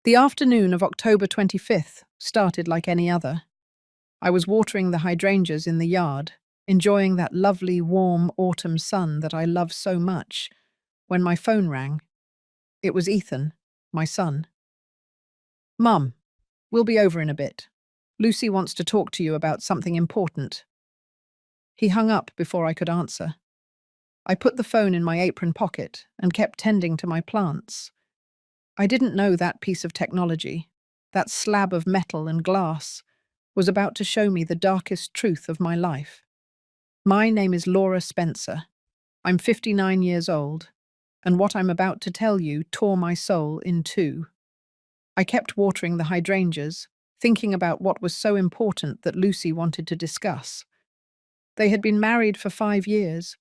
The afternoon of October 25th started like any other. I was watering the hydrangeas in the yard, enjoying that lovely, warm autumn sun that I love so much, when my phone rang. It was Ethan, my son. "Mum, we'll be over in a bit. Lucy wants to talk to you about something important." He hung up before I could answer. I put the phone in my apron pocket and kept tending to my plants. I didn't know that piece of technology, that slab of metal and glass, was about to show me the darkest truth of my life. My name is Laura Spencer. I'm 59 years old, and what I'm about to tell you tore my soul in two. I kept watering the hydrangeas, thinking about what was so important that Lucy wanted to discuss. They had been married for 5 years.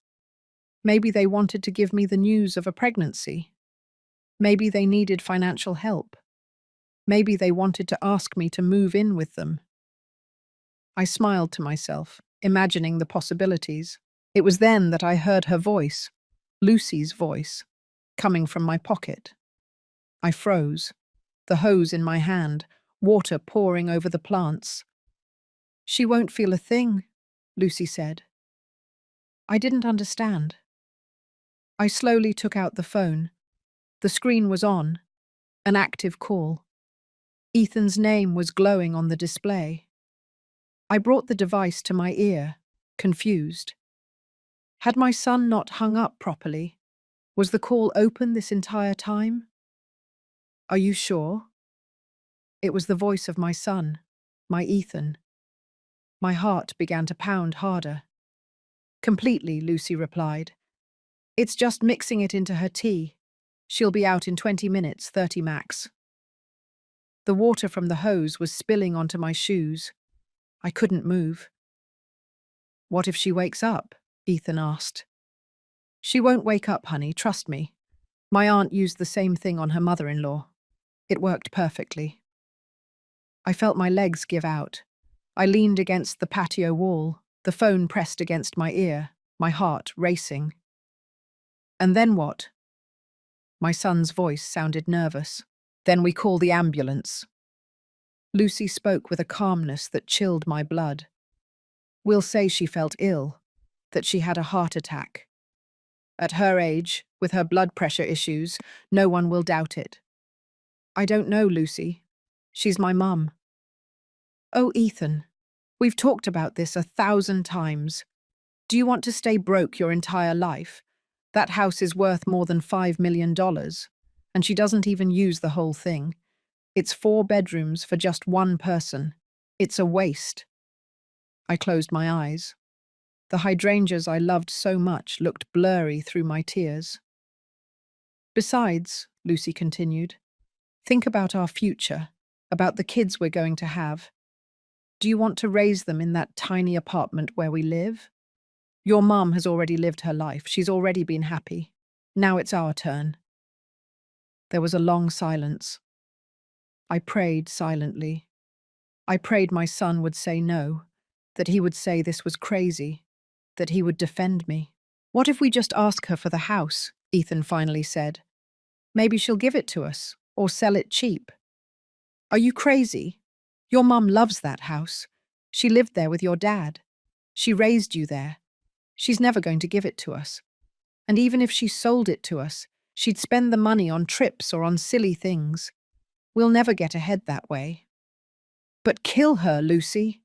Maybe they wanted to give me the news of a pregnancy. Maybe they needed financial help. Maybe they wanted to ask me to move in with them. I smiled to myself, imagining the possibilities. It was then that I heard her voice, Lucy's voice, coming from my pocket. I froze, the hose in my hand, water pouring over the plants. "She won't feel a thing," Lucy said. I didn't understand. I slowly took out the phone. The screen was on, an active call. Ethan's name was glowing on the display. I brought the device to my ear, confused. Had my son not hung up properly? Was the call open this entire time? "Are you sure?" It was the voice of my son, my Ethan. My heart began to pound harder. "Completely," Lucy replied. "It's just mixing it into her tea. She'll be out in 20 minutes, 30 max." The water from the hose was spilling onto my shoes. I couldn't move. "What if she wakes up?" Ethan asked. "She won't wake up, honey, trust me. My aunt used the same thing on her mother-in-law. It worked perfectly." I felt my legs give out. I leaned against the patio wall, the phone pressed against my ear, my heart racing. "And then what?" My son's voice sounded nervous. "Then we call the ambulance." Lucy spoke with a calmness that chilled my blood. "We'll say she felt ill, that she had a heart attack. At her age, with her blood pressure issues, no one will doubt it." "I don't know, Lucy. She's my mum." "Oh, Ethan, we've talked about this 1,000 times. Do you want to stay broke your entire life? That house is worth more than $5 million, and she doesn't even use the whole thing. It's 4 bedrooms for just one person. It's a waste." I closed my eyes. The hydrangeas I loved so much looked blurry through my tears. "Besides," Lucy continued, "think about our future, about the kids we're going to have. Do you want to raise them in that tiny apartment where we live? Your mum has already lived her life. She's already been happy. Now it's our turn." There was a long silence. I prayed silently. I prayed my son would say no, that he would say this was crazy, that he would defend me. "What if we just ask her for the house?" Ethan finally said. "Maybe she'll give it to us, or sell it cheap." "Are you crazy? Your mum loves that house. She lived there with your dad. She raised you there. She's never going to give it to us. And even if she sold it to us, she'd spend the money on trips or on silly things. We'll never get ahead that way." "But kill her, Lucy."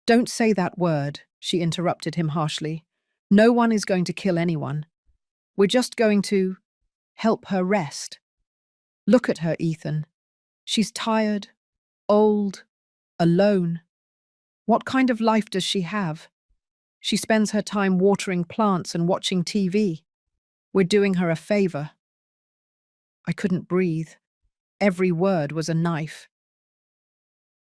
"Don't say that word," she interrupted him harshly. "No one is going to kill anyone. We're just going to help her rest. Look at her, Ethan. She's tired, old, alone. What kind of life does she have? She spends her time watering plants and watching TV. We're doing her a favor." I couldn't breathe. Every word was a knife.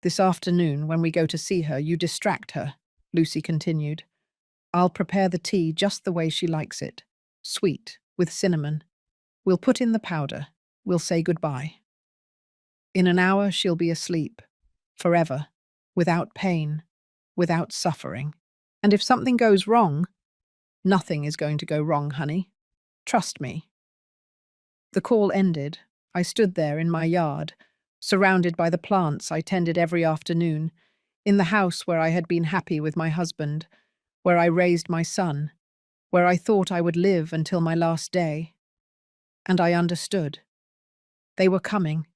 "This afternoon, when we go to see her, you distract her," Lucy continued. "I'll prepare the tea just the way she likes it. Sweet, with cinnamon. We'll put in the powder. We'll say goodbye. In an hour, she'll be asleep. Forever. Without pain. Without suffering. And if something goes wrong, nothing is going to go wrong, honey. Trust me." The call ended. I stood there in my yard, surrounded by the plants I tended every afternoon, in the house where I had been happy with my husband, where I raised my son, where I thought I would live until my last day. And I understood. They were coming,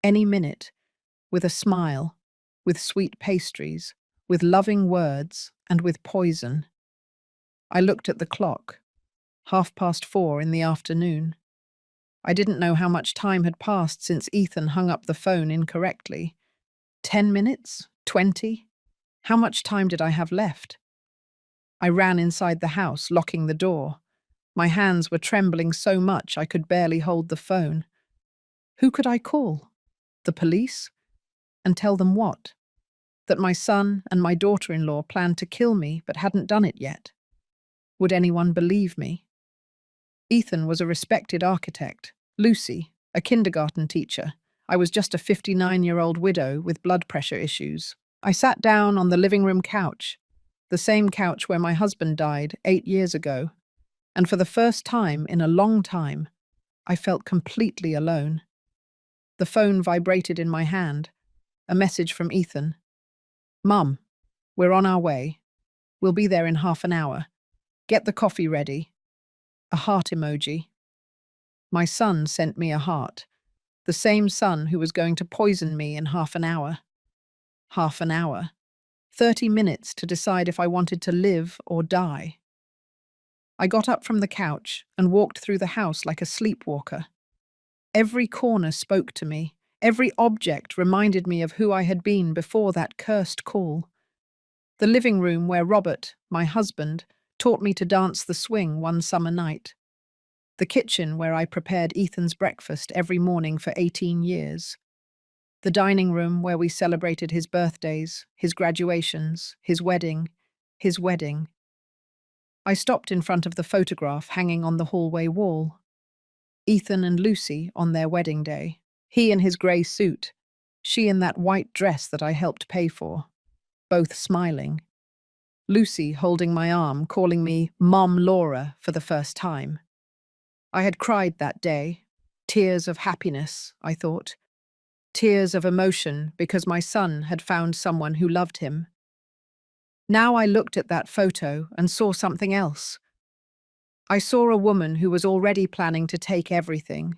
any minute, with a smile, with sweet pastries, with loving words, and with poison. I looked at the clock, 4:30 in the afternoon. I didn't know how much time had passed since Ethan hung up the phone incorrectly. 10 minutes? 20? How much time did I have left? I ran inside the house, locking the door. My hands were trembling so much I could barely hold the phone. Who could I call? The police? And tell them what? That my son and my daughter-in-law planned to kill me but hadn't done it yet. Would anyone believe me? Ethan was a respected architect. Lucy, a kindergarten teacher. I was just a 59-year-old widow with blood pressure issues. I sat down on the living room couch, the same couch where my husband died 8 years ago, and for the first time in a long time, I felt completely alone. The phone vibrated in my hand, a message from Ethan. "Mum, we're on our way. We'll be there in half an hour. Get the coffee ready." A heart emoji. My son sent me a heart, the same son who was going to poison me in half an hour. Half an hour. 30 minutes to decide if I wanted to live or die. I got up from the couch and walked through the house like a sleepwalker. Every corner spoke to me. Every object reminded me of who I had been before that cursed call. The living room where Robert, my husband, taught me to dance the swing one summer night. The kitchen where I prepared Ethan's breakfast every morning for 18 years. The dining room where we celebrated his birthdays, his graduations, his wedding. I stopped in front of the photograph hanging on the hallway wall. Ethan and Lucy on their wedding day. He in his grey suit, she in that white dress that I helped pay for, both smiling. Lucy holding my arm, calling me Mom Laura for the first time. I had cried that day. Tears of happiness, I thought. Tears of emotion because my son had found someone who loved him. Now I looked at that photo and saw something else. I saw a woman who was already planning to take everything.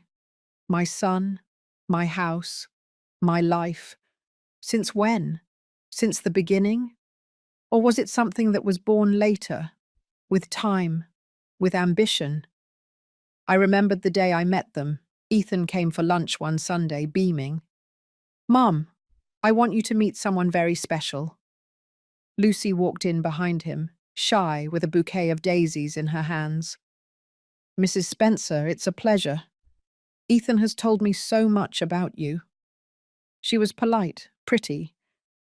My son, my house, my life. Since when? Since the beginning? Or was it something that was born later, with time, with ambition? I remembered the day I met them. Ethan came for lunch one Sunday, beaming. "Mum, I want you to meet someone very special." Lucy walked in behind him, shy, with a bouquet of daisies in her hands. "Mrs. Spencer, it's a pleasure. Ethan has told me so much about you." She was polite, pretty,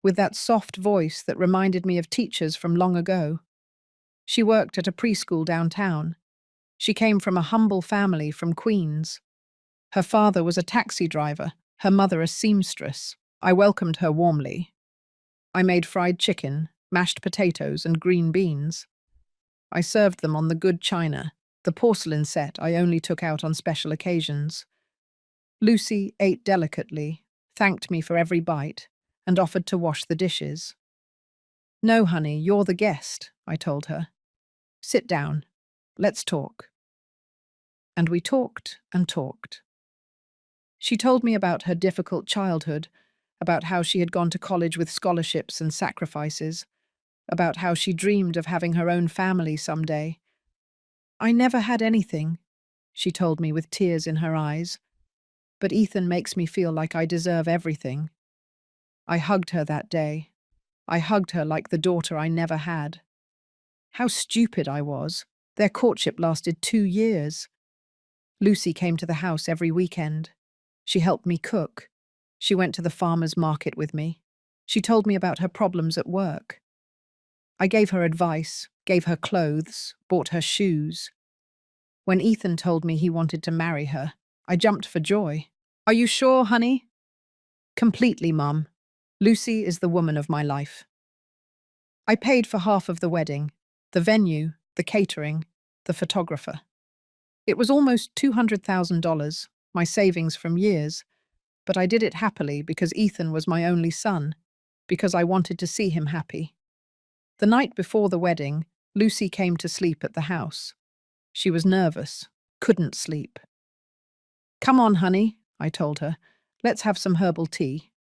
with that soft voice that reminded me of teachers from long ago. She worked at a preschool downtown. She came from a humble family from Queens. Her father was a taxi driver, her mother a seamstress. I welcomed her warmly. I made fried chicken, mashed potatoes, and green beans. I served them on the good china, the porcelain set I only took out on special occasions. Lucy ate delicately, thanked me for every bite, and offered to wash the dishes. "No, honey, you're the guest," I told her. "Sit down. Let's talk." And we talked and talked. She told me about her difficult childhood, about how she had gone to college with scholarships and sacrifices, about how she dreamed of having her own family someday. "I never had anything," she told me with tears in her eyes, "but Ethan makes me feel like I deserve everything." I hugged her that day. I hugged her like the daughter I never had. How stupid I was. Their courtship lasted 2 years. Lucy came to the house every weekend. She helped me cook. She went to the farmer's market with me. She told me about her problems at work. I gave her advice, gave her clothes, bought her shoes. When Ethan told me he wanted to marry her, I jumped for joy. "Are you sure, honey?" "Completely, Mum. Lucy is the woman of my life." I paid for half of the wedding, the venue, the catering, the photographer. It was almost $200,000, my savings from years, but I did it happily because Ethan was my only son, because I wanted to see him happy. The night before the wedding, Lucy came to sleep at the house. She was nervous, couldn't sleep. "Come on, honey," I told her. "Let's have some herbal tea."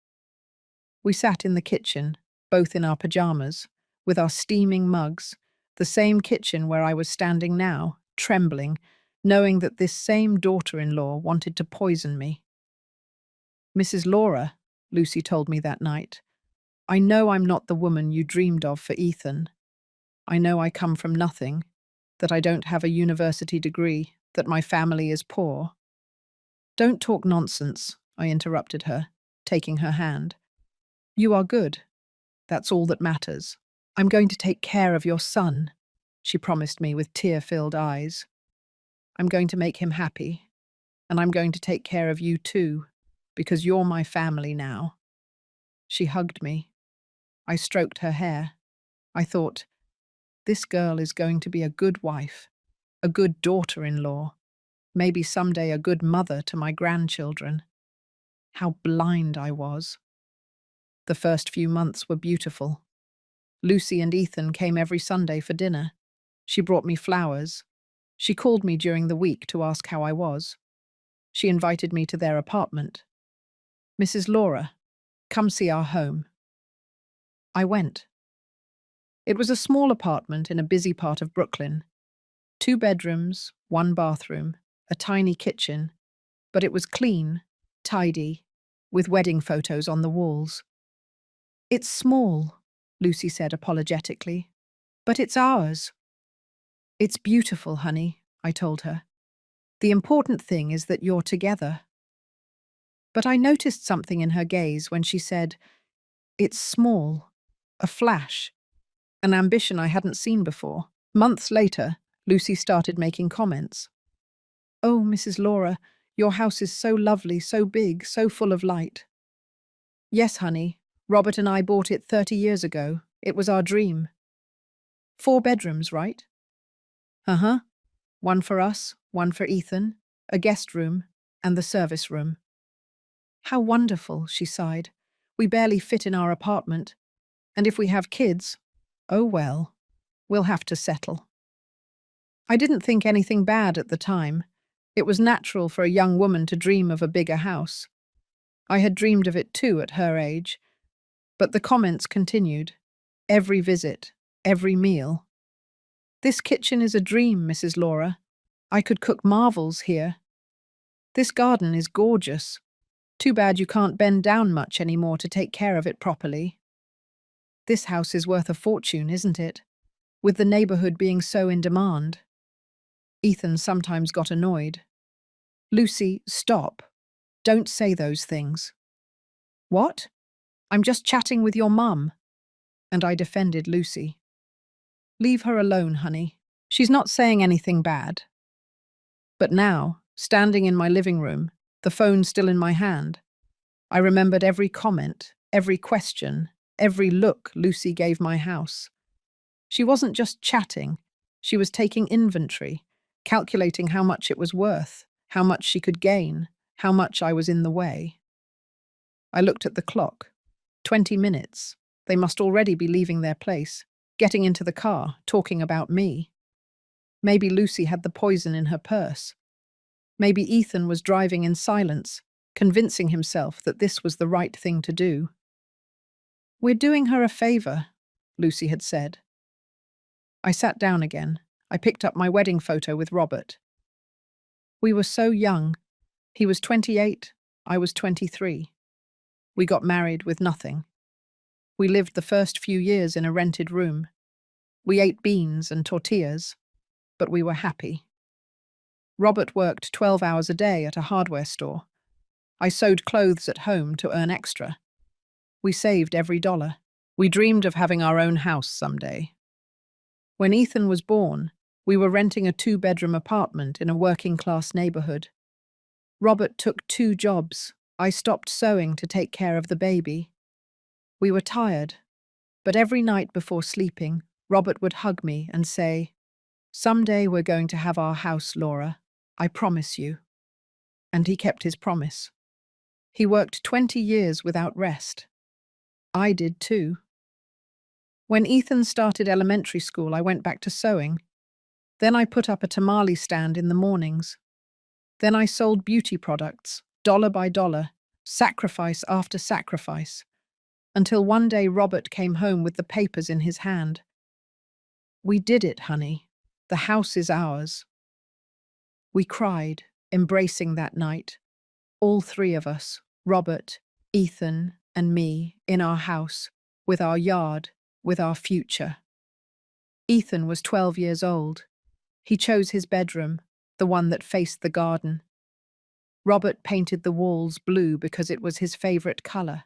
We sat in the kitchen, both in our pajamas, with our steaming mugs, the same kitchen where I was standing now, trembling, knowing that this same daughter-in-law wanted to poison me. "Mrs. Laura," Lucy told me that night, "I know I'm not the woman you dreamed of for Ethan. I know I come from nothing, that I don't have a university degree, that my family is poor." "Don't talk nonsense," I interrupted her, taking her hand. "You are good. That's all that matters. I'm going to take care of your son," she promised me with tear-filled eyes. "I'm going to make him happy, and I'm going to take care of you too, because you're my family now." She hugged me. I stroked her hair. I thought, this girl is going to be a good wife, a good daughter-in-law, maybe someday a good mother to my grandchildren. How blind I was. The first few months were beautiful. Lucy and Ethan came every Sunday for dinner. She brought me flowers. She called me during the week to ask how I was. She invited me to their apartment. "Mrs. Laura, come see our home." I went. It was a small apartment in a busy part of Brooklyn. 2 bedrooms, 1 bathroom, a tiny kitchen, but it was clean, tidy, with wedding photos on the walls. "It's small," Lucy said apologetically, "but it's ours." "It's beautiful, honey," I told her. "The important thing is that you're together." But I noticed something in her gaze when she said, "It's small," a flash, an ambition I hadn't seen before. Months later, Lucy started making comments. "Oh, Mrs. Laura, your house is so lovely, so big, so full of light." "Yes, honey. Robert and I bought it 30 years ago. It was our dream." 4 bedrooms, right?" "Uh-huh. 1 for us, 1 for Ethan, a guest room, and the service room." "How wonderful," she sighed. "We barely fit in our apartment. And if we have kids, oh well, we'll have to settle." I didn't think anything bad at the time. It was natural for a young woman to dream of a bigger house. I had dreamed of it too at her age. But the comments continued. Every visit, every meal. "This kitchen is a dream, Mrs. Laura. I could cook marvels here. This garden is gorgeous. Too bad you can't bend down much anymore to take care of it properly. This house is worth a fortune, isn't it? With the neighborhood being so in demand." Ethan sometimes got annoyed. "Lucy, stop. Don't say those things." "What? I'm just chatting with your mum." And I defended Lucy. "Leave her alone, honey. She's not saying anything bad." But now, standing in my living room, the phone still in my hand, I remembered every comment, every question, every look Lucy gave my house. She wasn't just chatting, she was taking inventory, calculating how much it was worth, how much she could gain, how much I was in the way. I looked at the clock. 20 minutes. They must already be leaving their place, getting into the car, talking about me. Maybe Lucy had the poison in her purse. Maybe Ethan was driving in silence, convincing himself that this was the right thing to do. "We're doing her a favor," Lucy had said. I sat down again. I picked up my wedding photo with Robert. We were so young. He was 28, I was 23. We got married with nothing. We lived the first few years in a rented room. We ate beans and tortillas, but we were happy. Robert worked 12 hours a day at a hardware store. I sewed clothes at home to earn extra. We saved every dollar. We dreamed of having our own house someday. When Ethan was born, we were renting a 2-bedroom apartment in a working-class neighborhood. Robert took 2 jobs. I stopped sewing to take care of the baby. We were tired, but every night before sleeping, Robert would hug me and say, "Someday we're going to have our house, Laura. I promise you." And he kept his promise. He worked 20 years without rest. I did too. When Ethan started elementary school, I went back to sewing. Then I put up a tamale stand in the mornings. Then I sold beauty products, dollar by dollar, sacrifice after sacrifice, until one day Robert came home with the papers in his hand. "We did it, honey. The house is ours." We cried, embracing that night, all three of us, Robert, Ethan, and me, in our house, with our yard, with our future. Ethan was 12 years old. He chose his bedroom, the one that faced the garden. Robert painted the walls blue because it was his favorite color.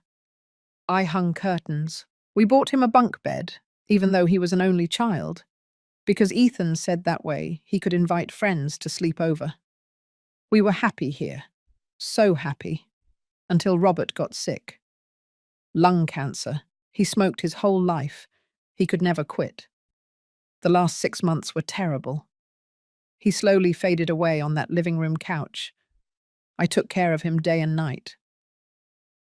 I hung curtains. We bought him a bunk bed, even though he was an only child, because Ethan said that way he could invite friends to sleep over. We were happy here, so happy, until Robert got sick. Lung cancer. He smoked his whole life. He could never quit. The last 6 months were terrible. He slowly faded away on that living room couch. I took care of him day and night.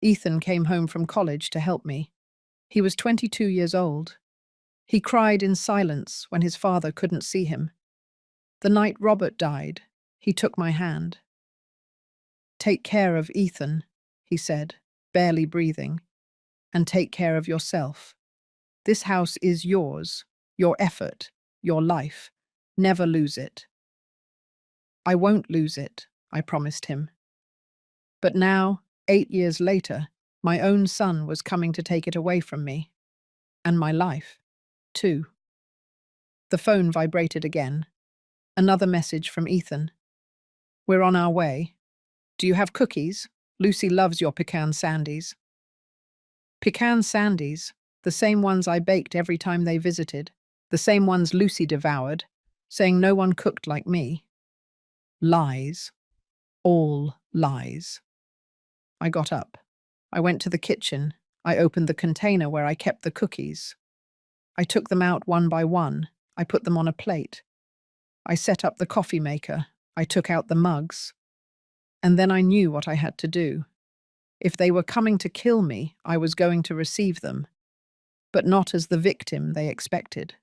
Ethan came home from college to help me. He was 22 years old. He cried in silence when his father couldn't see him. The night Robert died, he took my hand. "Take care of Ethan," he said, barely breathing, "and take care of yourself. This house is yours, your effort, your life. Never lose it." "I won't lose it," I promised him. But now, 8 years later, my own son was coming to take it away from me. And my life, too. The phone vibrated again. Another message from Ethan. "We're on our way. Do you have cookies? Lucy loves your pecan sandies." Pecan sandies, the same ones I baked every time they visited, the same ones Lucy devoured, saying no one cooked like me. Lies. All lies. I got up. I went to the kitchen. I opened the container where I kept the cookies. I took them out one by one. I put them on a plate. I set up the coffee maker. I took out the mugs. And then I knew what I had to do. If they were coming to kill me, I was going to receive them, but not as the victim they expected.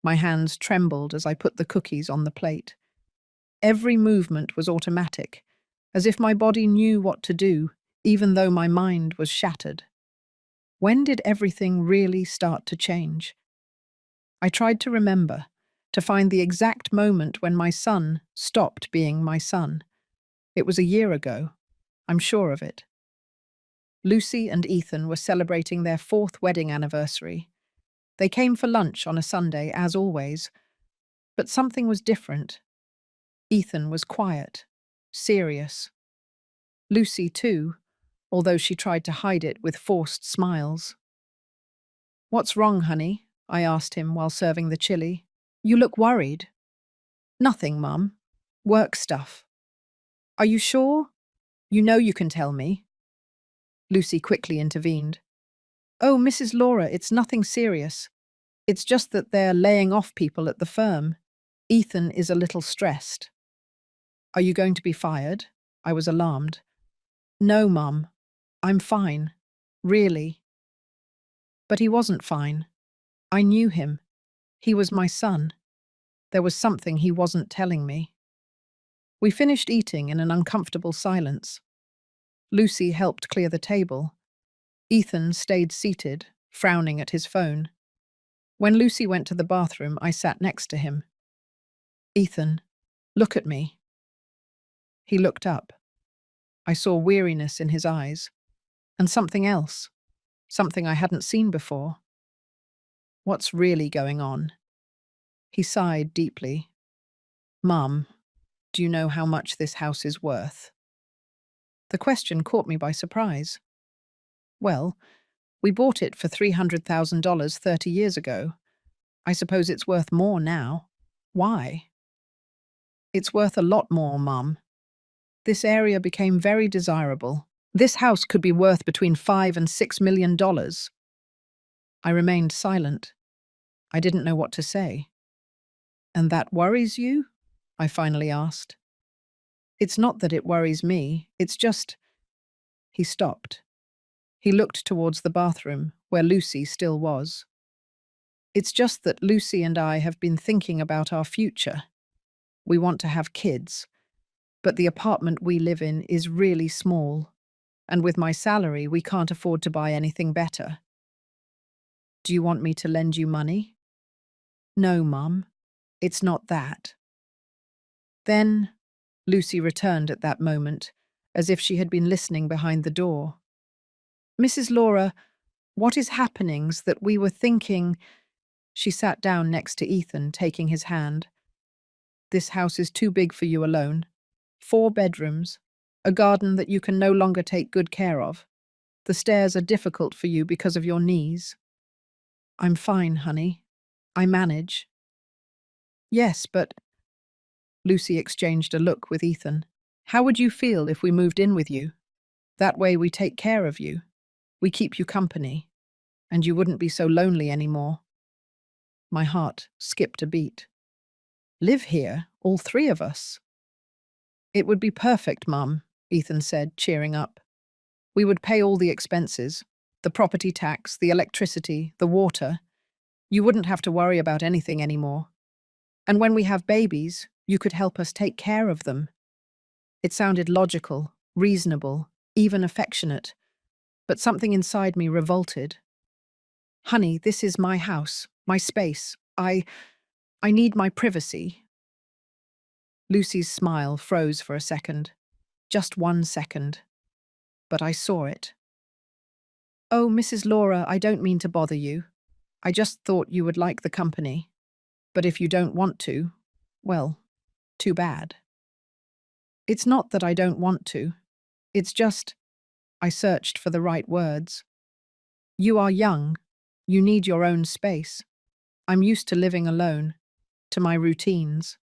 My hands trembled as I put the cookies on the plate. Every movement was automatic, as if my body knew what to do, even though my mind was shattered. When did everything really start to change? I tried to remember, to find the exact moment when my son stopped being my son. It was a year ago. I'm sure of it. Lucy and Ethan were celebrating their 4th wedding anniversary. They came for lunch on a Sunday, as always, but something was different. Ethan was quiet, serious. Lucy, too, although she tried to hide it with forced smiles. "What's wrong, honey?" I asked him while serving the chili. "You look worried." "Nothing, Mum. Work stuff." "Are you sure? You know you can tell me." Lucy quickly intervened. "Oh, Mrs. Laura, it's nothing serious. It's just that they're laying off people at the firm. Ethan is a little stressed." "Are you going to be fired?" I was alarmed. "No, Mum. I'm fine. Really." But he wasn't fine. I knew him. He was my son. There was something he wasn't telling me. We finished eating in an uncomfortable silence. Lucy helped clear the table. Ethan stayed seated, frowning at his phone. When Lucy went to the bathroom, I sat next to him. "Ethan, look at me." He looked up. I saw weariness in his eyes, and something else, something I hadn't seen before. "What's really going on?" He sighed deeply. "Mum, do you know how much this house is worth?" The question caught me by surprise. "Well, we bought it for $300,000 30 years ago. I suppose it's worth more now. Why?" "It's worth a lot more, Mum. This area became very desirable. This house could be worth between $5 and $6 million." I remained silent. I didn't know what to say. "And that worries you?" I finally asked. "It's not that it worries me. It's just He stopped. He looked towards the bathroom, where Lucy still was. It's just that Lucy and I have been thinking about our future. We want to have kids, but the apartment we live in is really small, and with my salary, we can't afford to buy anything better. Do you want me to lend you money? No, Mum. It's not that. Then, Lucy returned at that moment, as if she had been listening behind the door. Mrs. Laura, what is happening's that we were thinking. She sat down next to Ethan, taking his hand. This house is too big for you alone. 4 bedrooms, a garden that you can no longer take good care of. The stairs are difficult for you because of your knees. I'm fine, honey. I manage. Yes, but… Lucy exchanged a look with Ethan. How would you feel if we moved in with you? That way we take care of you. We keep you company, and you wouldn't be so lonely anymore. My heart skipped a beat. Live here, all 3 of us. It would be perfect, Mum, Ethan said, cheering up. We would pay all the expenses, the property tax, the electricity, the water. You wouldn't have to worry about anything anymore. And when we have babies, you could help us take care of them. It sounded logical, reasonable, even affectionate, but something inside me revolted. Honey, this is my house, my space. I need my privacy. Lucy's smile froze for a second. Just 1 second. But I saw it. Oh, Mrs. Laura, I don't mean to bother you. I just thought you would like the company. But if you don't want to, well, too bad. It's not that I don't want to. It's just… I searched for the right words. You are young. You need your own space. I'm used to living alone, to my routines.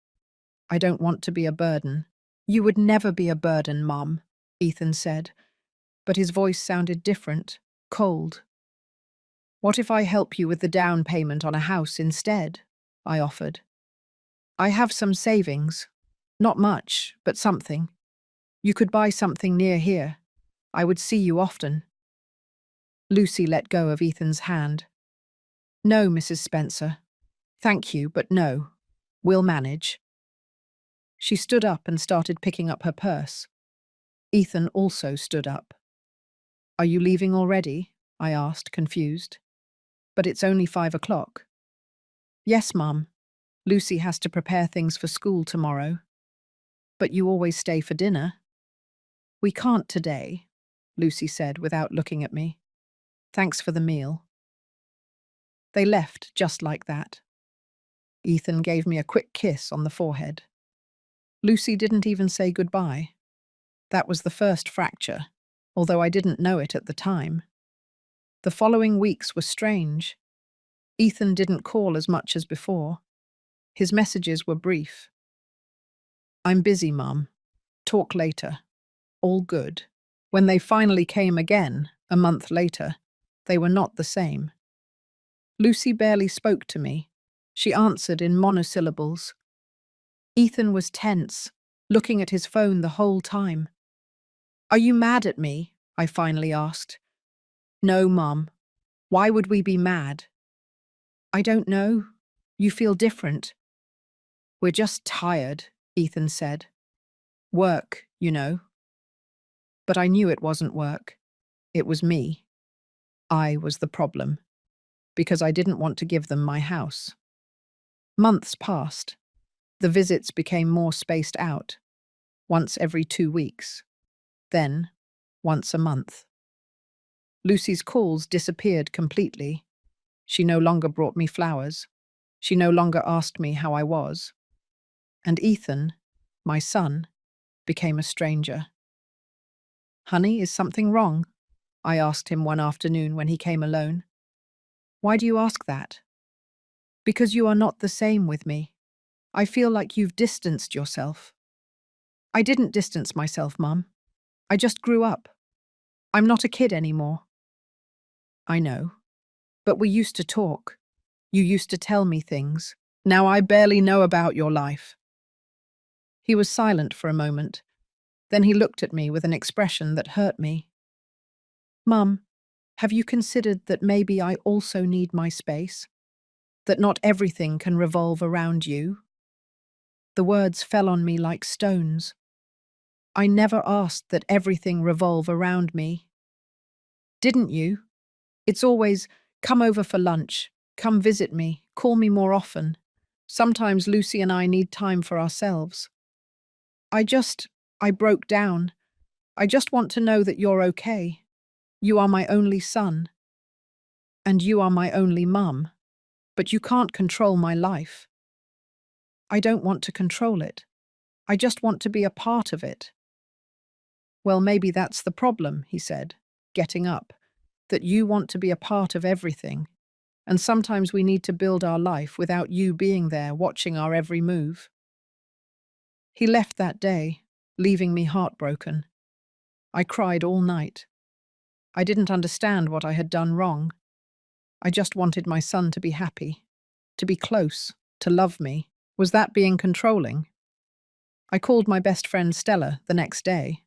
I don't want to be a burden. You would never be a burden, Mom, Ethan said, but his voice sounded different, cold. What if I help you with the down payment on a house instead? I offered. I have some savings. Not much, but something. You could buy something near here. I would see you often. Lucy let go of Ethan's hand. No, Mrs. Spencer. Thank you, but no. We'll manage. She stood up and started picking up her purse. Ethan also stood up. Are you leaving already? I asked, confused. But it's only 5 o'clock. Yes, Mum. Lucy has to prepare things for school tomorrow. But you always stay for dinner. We can't today, Lucy said without looking at me. Thanks for the meal. They left just like that. Ethan gave me a quick kiss on the forehead. Lucy didn't even say goodbye. That was the first fracture, although I didn't know it at the time. The following weeks were strange. Ethan didn't call as much as before. His messages were brief. I'm busy, Mum. Talk later. All good. When they finally came again, a month later, they were not the same. Lucy barely spoke to me. She answered in monosyllables. Ethan was tense, looking at his phone the whole time. Are you mad at me? I finally asked. No, Mum. Why would we be mad? I don't know. You feel different. We're just tired, Ethan said. Work, you know. But I knew it wasn't work. It was me. I was the problem, because I didn't want to give them my house. Months passed. The visits became more spaced out, once every 2 weeks, then once a month. Lucy's calls disappeared completely. She no longer brought me flowers. She no longer asked me how I was. And Ethan, my son, became a stranger. Honey, is something wrong? I asked him one afternoon when he came alone. Why do you ask that? Because you are not the same with me. I feel like you've distanced yourself. I didn't distance myself, Mum. I just grew up. I'm not a kid anymore. I know. But we used to talk. You used to tell me things. Now I barely know about your life. He was silent for a moment. Then he looked at me with an expression that hurt me. Mum, have you considered that maybe I also need my space? That not everything can revolve around you? The words fell on me like stones. I never asked that everything revolve around me. Didn't you? It's always, come over for lunch, come visit me, call me more often. Sometimes Lucy and I need time for ourselves. I just, I broke down. I just want to know that you're okay. You are my only son. And you are my only mum. But you can't control my life. I don't want to control it. I just want to be a part of it. Well, maybe that's the problem, he said, getting up, that you want to be a part of everything. And sometimes we need to build our life without you being there watching our every move. He left that day, leaving me heartbroken. I cried all night. I didn't understand what I had done wrong. I just wanted my son to be happy, to be close, to love me. Was that being controlling? I called my best friend Stella the next day.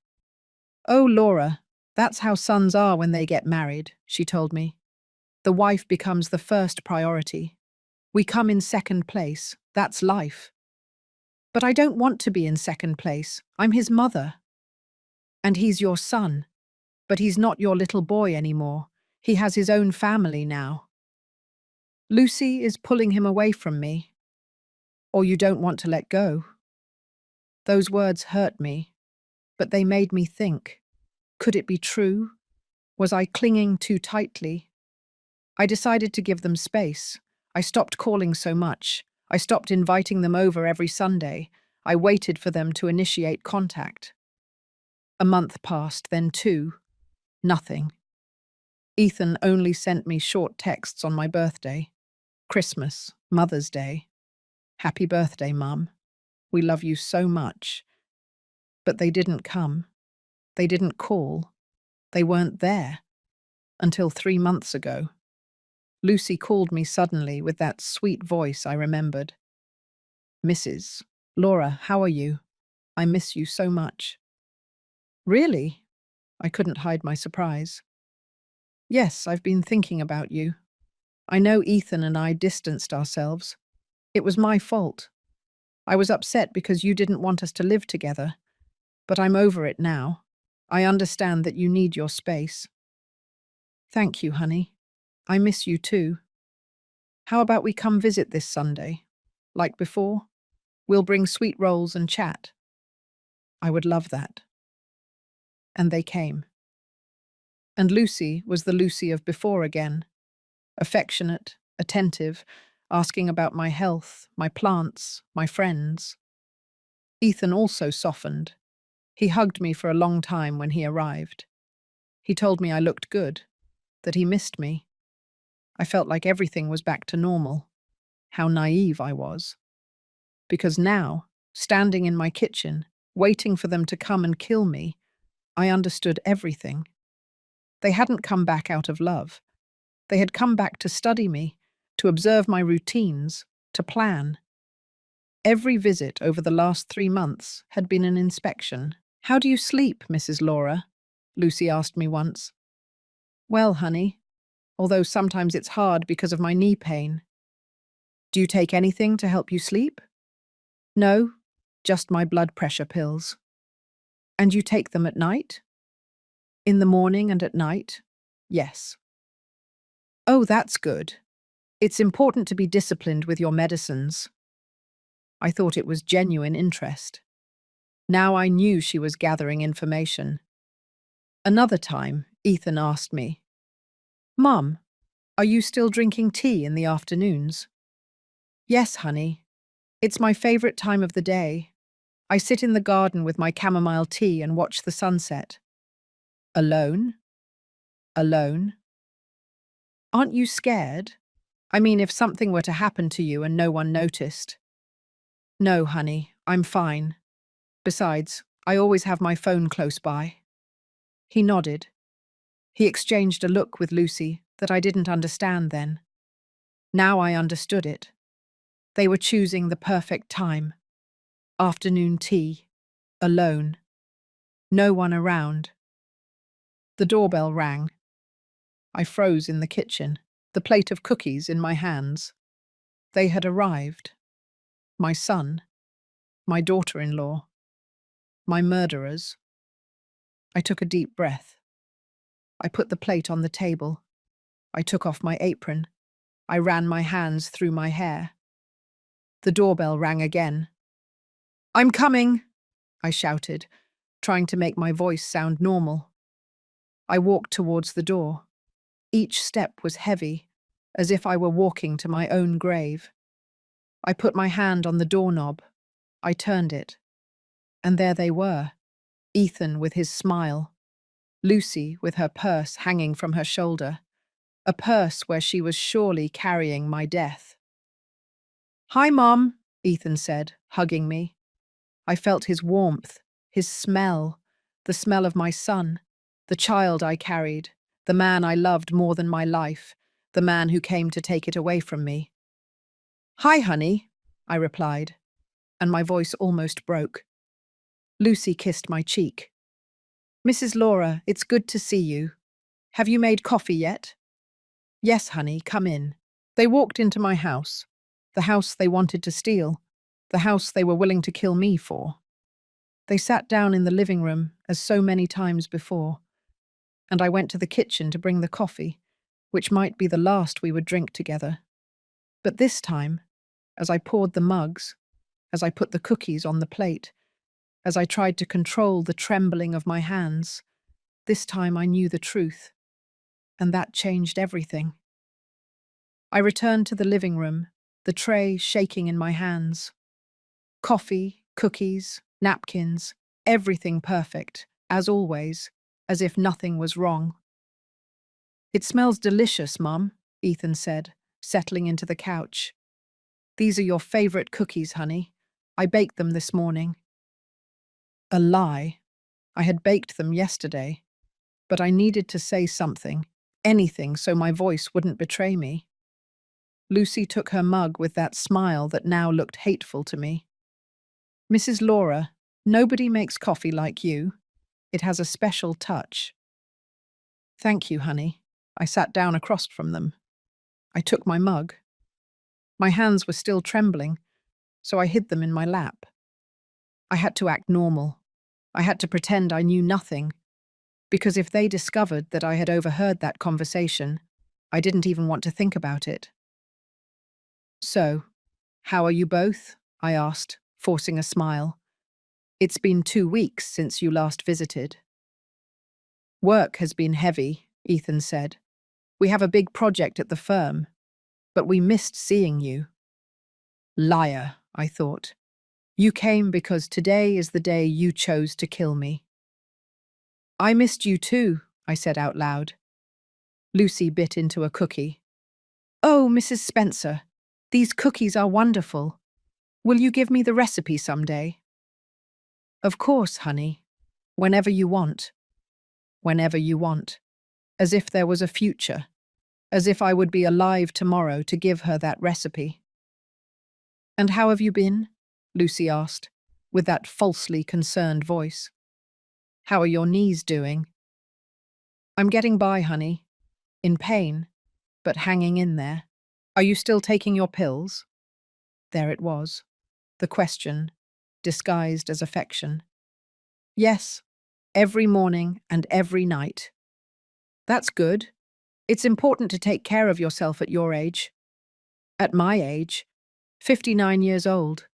Oh, Laura, that's how sons are when they get married, she told me. The wife becomes the first priority. We come in second place. That's life. But I don't want to be in second place. I'm his mother. And he's your son. But he's not your little boy anymore. He has his own family now. Lucy is pulling him away from me. Or you don't want to let go. Those words hurt me, but they made me think. Could it be true? Was I clinging too tightly? I decided to give them space. I stopped calling so much. I stopped inviting them over every Sunday. I waited for them to initiate contact. A month passed, then two. Nothing. Ethan only sent me short texts on my birthday, Christmas, Mother's Day. Happy birthday, Mum. We love you so much. But they didn't come. They didn't call. They weren't there. Until 3 months ago. Lucy called me suddenly with that sweet voice I remembered. Mrs. Laura, how are you? I miss you so much. Really? I couldn't hide my surprise. Yes, I've been thinking about you. I know Ethan and I distanced ourselves. It was my fault. I was upset because you didn't want us to live together. But I'm over it now. I understand that you need your space. Thank you, honey. I miss you too. How about we come visit this Sunday? Like before? We'll bring sweet rolls and chat. I would love that. And they came. And Lucy was the Lucy of before again. Affectionate, attentive, asking about my health, my plants, my friends. Ethan also softened. He hugged me for a long time when he arrived. He told me I looked good, that he missed me. I felt like everything was back to normal. How naive I was. Because now, standing in my kitchen, waiting for them to come and kill me, I understood everything. They hadn't come back out of love. They had come back to study me, to observe my routines, to plan. Every visit over the last 3 months had been an inspection. How do you sleep, Mrs. Laura? Lucy asked me once. Well, honey, although sometimes it's hard because of my knee pain. Do you take anything to help you sleep? No, just my blood pressure pills. And you take them at night? In the morning and at night? Yes. Oh, that's good. It's important to be disciplined with your medicines. I thought it was genuine interest. Now I knew she was gathering information. Another time, Ethan asked me, Mum, are you still drinking tea in the afternoons? Yes, honey. It's my favorite time of the day. I sit in the garden with my chamomile tea and watch the sunset. Alone? Alone? Aren't you scared? I mean, if something were to happen to you and no one noticed. No, honey, I'm fine. Besides, I always have my phone close by. He nodded. He exchanged a look with Lucy that I didn't understand then. Now I understood it. They were choosing the perfect time. Afternoon tea. Alone. No one around. The doorbell rang. I froze in the kitchen, the plate of cookies in my hands. They had arrived. My son, my daughter-in-law, my murderers. I took a deep breath. I put the plate on the table. I took off my apron. I ran my hands through my hair. The doorbell rang again. "I'm coming!" I shouted, trying to make my voice sound normal. I walked towards the door. Each step was heavy, as if I were walking to my own grave. I put my hand on the doorknob. I turned it. And there they were, Ethan with his smile, Lucy with her purse hanging from her shoulder, a purse where she was surely carrying my death. "Hi, Mom," Ethan said, hugging me. I felt his warmth, his smell, the smell of my son, the child I carried, the man I loved more than my life, the man who came to take it away from me. "Hi, honey," I replied, and my voice almost broke. Lucy kissed my cheek. "Mrs. Laura, it's good to see you. Have you made coffee yet?" "Yes, honey, come in." They walked into my house, the house they wanted to steal, the house they were willing to kill me for. They sat down in the living room, as so many times before, and I went to the kitchen to bring the coffee, which might be the last we would drink together. But this time, as I poured the mugs, as I put the cookies on the plate, as I tried to control the trembling of my hands, this time I knew the truth, and that changed everything. I returned to the living room, the tray shaking in my hands. Coffee, cookies, napkins, everything perfect, as always, as if nothing was wrong. "It smells delicious, Mum," Ethan said, settling into the couch. "These are your favorite cookies, honey. I baked them this morning." A lie. I had baked them yesterday, but I needed to say something, anything, so my voice wouldn't betray me. Lucy took her mug with that smile that now looked hateful to me. "Mrs. Laura, nobody makes coffee like you. It has a special touch." "Thank you, honey." I sat down across from them. I took my mug. My hands were still trembling, so I hid them in my lap. I had to act normal. I had to pretend I knew nothing, because if they discovered that I had overheard that conversation, I didn't even want to think about it. "So, how are you both?" I asked, forcing a smile. "It's been 2 weeks since you last visited." "Work has been heavy," Ethan said. "We have a big project at the firm, but we missed seeing you." Liar, I thought. You came because today is the day you chose to kill me. "I missed you too," I said out loud. Lucy bit into a cookie. "Oh, Mrs. Spencer, these cookies are wonderful. Will you give me the recipe someday?" "Of course, honey. Whenever you want." Whenever you want. As if there was a future. As if I would be alive tomorrow to give her that recipe. "And how have you been?" Lucy asked, with that falsely concerned voice. "How are your knees doing?" "I'm getting by, honey. In pain, but hanging in there." "Are you still taking your pills?" There it was. The question, disguised as affection. "Yes, every morning and every night." "That's good. It's important to take care of yourself at your age." "At my age, 59 years old.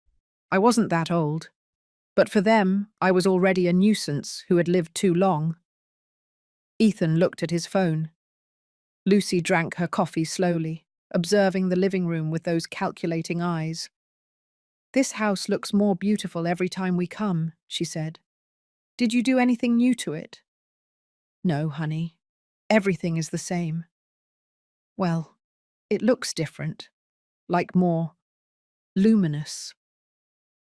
I wasn't that old. But for them, I was already a nuisance who had lived too long." Ethan looked at his phone. Lucy drank her coffee slowly, observing the living room with those calculating eyes. "This house looks more beautiful every time we come," she said. "Did you do anything new to it?" "No, honey. Everything is the same." "Well, it looks different. Like more luminous.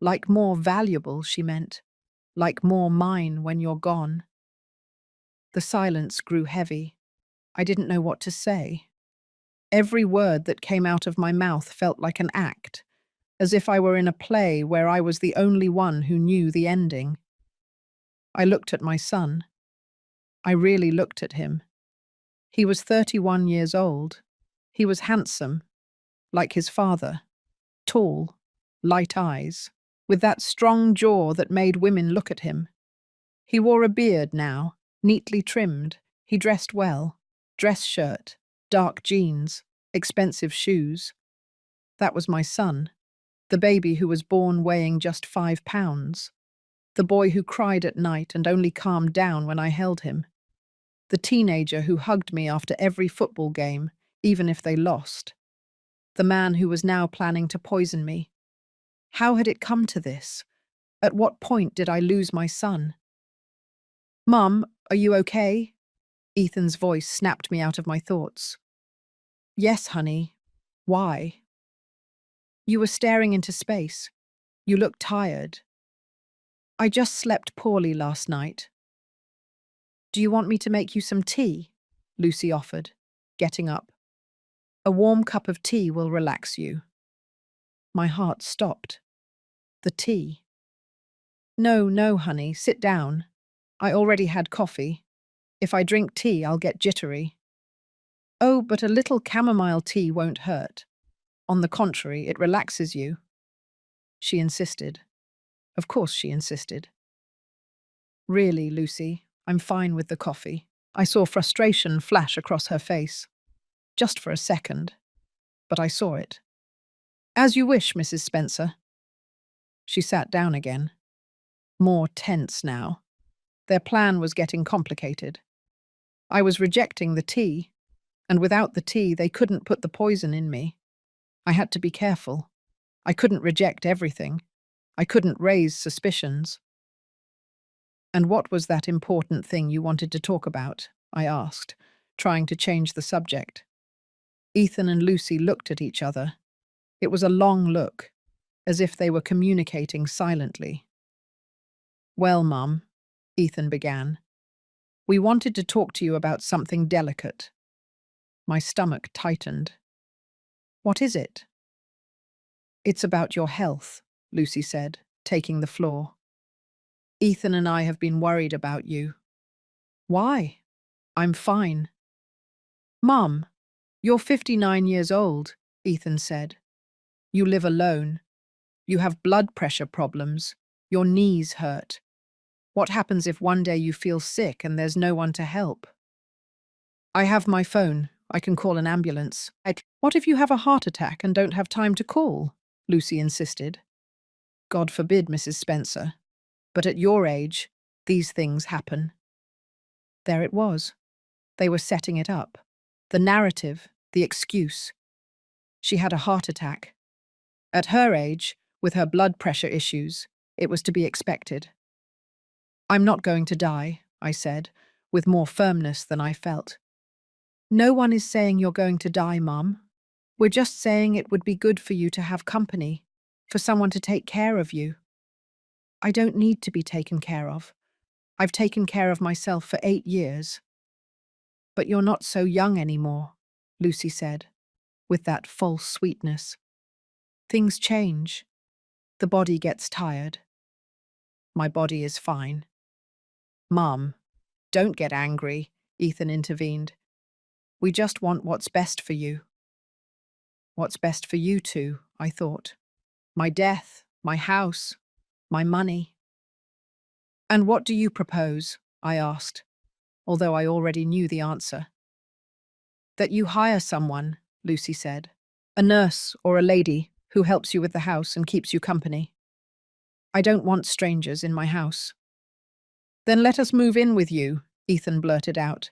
Like more valuable," she meant. "Like more mine when you're gone." The silence grew heavy. I didn't know what to say. Every word that came out of my mouth felt like an act, as if I were in a play where I was the only one who knew the ending. I looked at my son. I really looked at him. He was 31 years old. He was handsome, like his father, tall, light eyes, with that strong jaw that made women look at him. He wore a beard now, neatly trimmed. He dressed well. Dress shirt, dark jeans, expensive shoes. That was my son, the baby who was born weighing just 5 pounds. The boy who cried at night and only calmed down when I held him. The teenager who hugged me after every football game, even if they lost. The man who was now planning to poison me. How had it come to this? At what point did I lose my son? "Mum, are you okay?" Ethan's voice snapped me out of my thoughts. "Yes, honey. Why?" "You were staring into space. You looked tired." "I just slept poorly last night." "Do you want me to make you some tea?" Lucy offered, getting up. "A warm cup of tea will relax you." My heart stopped. The tea. "No, no, honey, sit down. I already had coffee. If I drink tea, I'll get jittery." "Oh, but a little chamomile tea won't hurt. On the contrary, it relaxes you." She insisted. Of course she insisted. "Really, Lucy, I'm fine with the coffee." I saw frustration flash across her face. Just for a second. But I saw it. "As you wish, Mrs. Spencer." She sat down again. More tense now. Their plan was getting complicated. I was rejecting the tea, and without the tea they couldn't put the poison in me. I had to be careful. I couldn't reject everything. I couldn't raise suspicions. "And what was that important thing you wanted to talk about?" I asked, trying to change the subject. Ethan and Lucy looked at each other. It was a long look, as if they were communicating silently. "Well, Mum," Ethan began, "we wanted to talk to you about something delicate." My stomach tightened. "What is it?" "It's about your health," Lucy said, taking the floor. "Ethan and I have been worried about you." "Why?" "I'm fine." "Mum, you're 59 years old," Ethan said. "You live alone. You have blood pressure problems. Your knees hurt. What happens if one day you feel sick and there's no one to help?" "I have my phone. I can call an ambulance." "What if you have a heart attack and don't have time to call?" Lucy insisted. "God forbid, Mrs. Spencer. But at your age, these things happen." There it was. They were setting it up. The narrative, the excuse. She had a heart attack. At her age, with her blood pressure issues, it was to be expected. "I'm not going to die," I said, with more firmness than I felt. "No one is saying you're going to die, Mum. We're just saying it would be good for you to have company, for someone to take care of you." "I don't need to be taken care of. I've taken care of myself for 8 years." "But you're not so young anymore," Lucy said, with that false sweetness. "Things change. The body gets tired." "My body is fine." "Mum, don't get angry," Ethan intervened. "We just want what's best for you." What's best for you two, I thought. My death, my house, my money. "And what do you propose?" I asked, although I already knew the answer. "That you hire someone," Lucy said. "A nurse or a lady who helps you with the house and keeps you company." "I don't want strangers in my house." "Then let us move in with you," Ethan blurted out.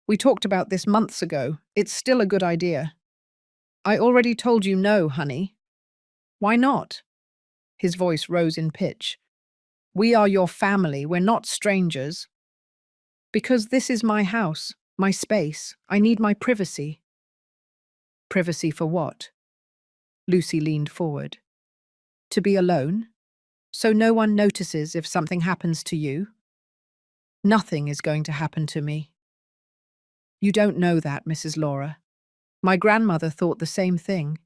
"We talked about this months ago. It's still a good idea." "I already told you no, honey." "Why not?" His voice rose in pitch. "We are your family. We're not strangers." "Because this is my house, my space. I need my privacy." "Privacy for what?" Lucy leaned forward. "To be alone? So no one notices if something happens to you?" "Nothing is going to happen to me." "You don't know that, Mrs. Laura. My grandmother thought the same thing.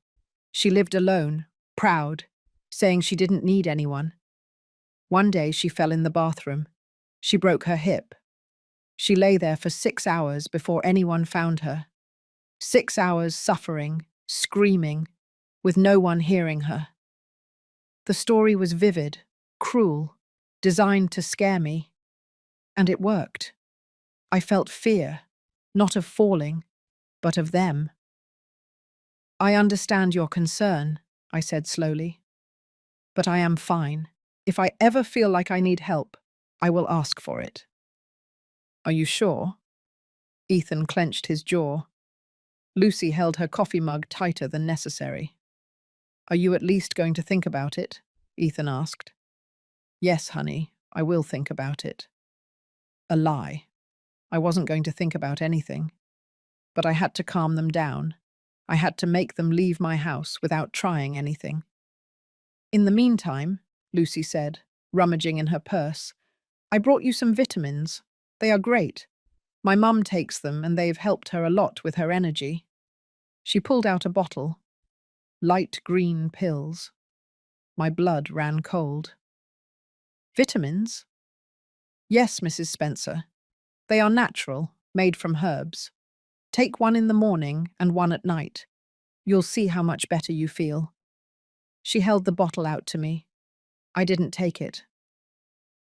She lived alone, proud, saying she didn't need anyone. One day she fell in the bathroom. She broke her hip. She lay there for 6 hours before anyone found her. 6 hours suffering, screaming, with no one hearing her. The story was vivid, cruel, designed to scare me, and it worked. I felt fear, not of falling, but of them. I understand your concern, I said slowly, but I am fine. If I ever feel like I need help, I will ask for it. Are you sure? Ethan clenched his jaw. Lucy held her coffee mug tighter than necessary. Are you at least going to think about it? Ethan asked. Yes, honey, I will think about it. A lie. I wasn't going to think about anything. But I had to calm them down. I had to make them leave my house without trying anything. In the meantime, Lucy said, rummaging in her purse, I brought you some vitamins. They are great. My mum takes them and they've helped her a lot with her energy. She pulled out a bottle. Light green pills. My blood ran cold. Vitamins? Yes, Mrs. Spencer. They are natural, made from herbs. Take one in the morning and one at night. You'll see how much better you feel. She held the bottle out to me. I didn't take it.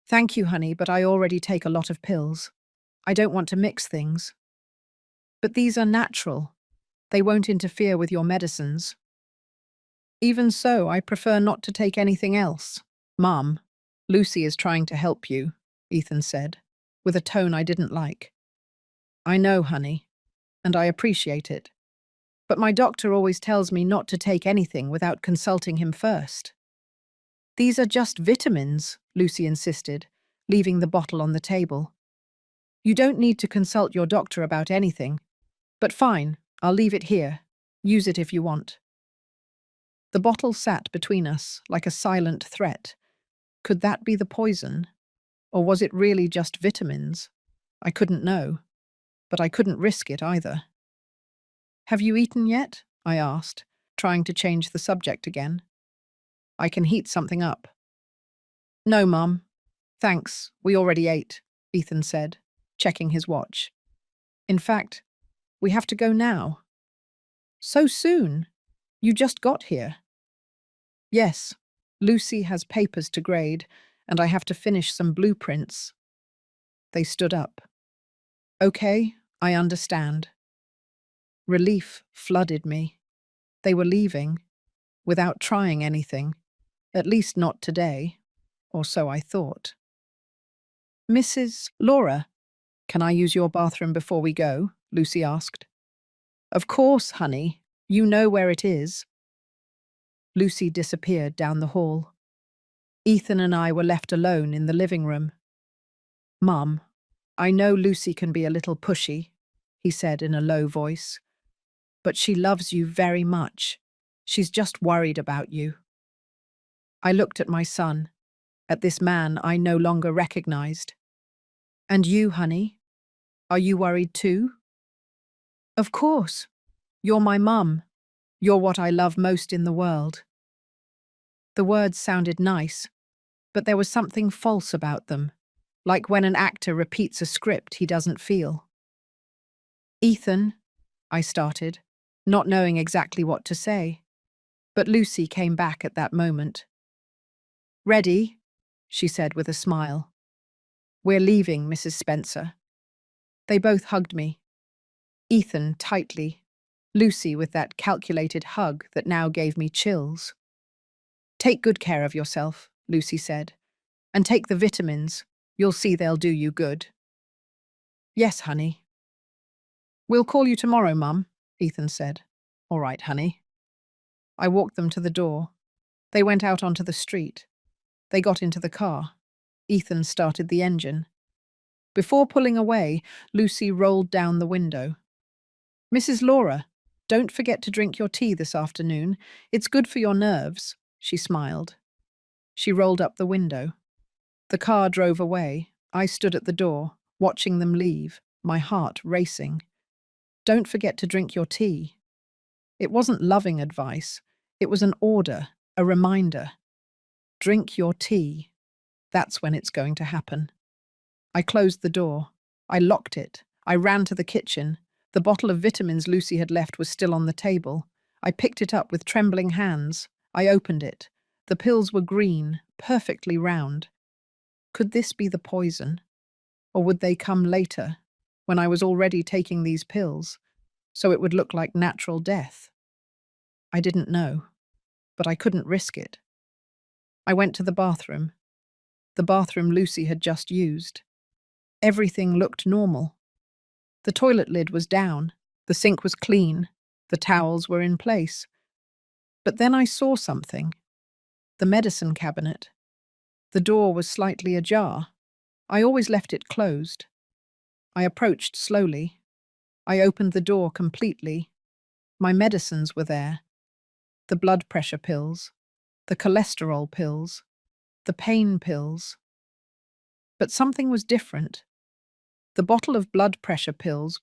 Thank you, honey, but I already take a lot of pills. I don't want to mix things. But these are natural. They won't interfere with your medicines. Even so, I prefer not to take anything else. Mum, Lucy is trying to help you, Ethan said, with a tone I didn't like. I know, honey, and I appreciate it. But my doctor always tells me not to take anything without consulting him first. These are just vitamins, Lucy insisted, leaving the bottle on the table. You don't need to consult your doctor about anything. But fine, I'll leave it here. Use it if you want. The bottle sat between us like a silent threat. Could that be the poison? Or was it really just vitamins? I couldn't know, but I couldn't risk it either. Have you eaten yet? I asked, trying to change the subject again. I can heat something up. No, Mum. Thanks, we already ate, Ethan said, checking his watch. In fact, we have to go now. So soon? You just got here. Yes, Lucy has papers to grade, and I have to finish some blueprints. They stood up. Okay, I understand. Relief flooded me. They were leaving, without trying anything, at least not today, or so I thought. Mrs. Laura, can I use your bathroom before we go? Lucy asked. Of course, honey. You know where it is. Lucy disappeared down the hall. Ethan and I were left alone in the living room. Mum, I know Lucy can be a little pushy, he said in a low voice. But she loves you very much. She's just worried about you. I looked at my son, at this man I no longer recognized. And you, honey? Are you worried too? Of course. You're my mum. You're what I love most in the world. The words sounded nice, but there was something false about them, like when an actor repeats a script he doesn't feel. Ethan, I started, not knowing exactly what to say, but Lucy came back at that moment. Ready? She said with a smile. We're leaving, Mrs. Spencer. They both hugged me. Ethan tightly, Lucy with that calculated hug that now gave me chills. Take good care of yourself, Lucy said, and take the vitamins. You'll see they'll do you good. Yes, honey. We'll call you tomorrow, Mum, Ethan said. All right, honey. I walked them to the door. They went out onto the street. They got into the car. Ethan started the engine. Before pulling away, Lucy rolled down the window. Mrs. Laura, don't forget to drink your tea this afternoon. It's good for your nerves, she smiled. She rolled up the window. The car drove away. I stood at the door, watching them leave, my heart racing. Don't forget to drink your tea. It wasn't loving advice. It was an order, a reminder. Drink your tea. That's when it's going to happen. I closed the door. I locked it. I ran to the kitchen. The bottle of vitamins Lucy had left was still on the table. I picked it up with trembling hands. I opened it. The pills were green, perfectly round. Could this be the poison? Or would they come later, when I was already taking these pills, so it would look like natural death? I didn't know, but I couldn't risk it. I went to the bathroom Lucy had just used. Everything looked normal. The toilet lid was down, the sink was clean, the towels were in place. But then I saw something. The medicine cabinet. The door was slightly ajar. I always left it closed. I approached slowly. I opened the door completely. My medicines were there. The blood pressure pills, the cholesterol pills, the pain pills. But something was different. The bottle of blood pressure pills,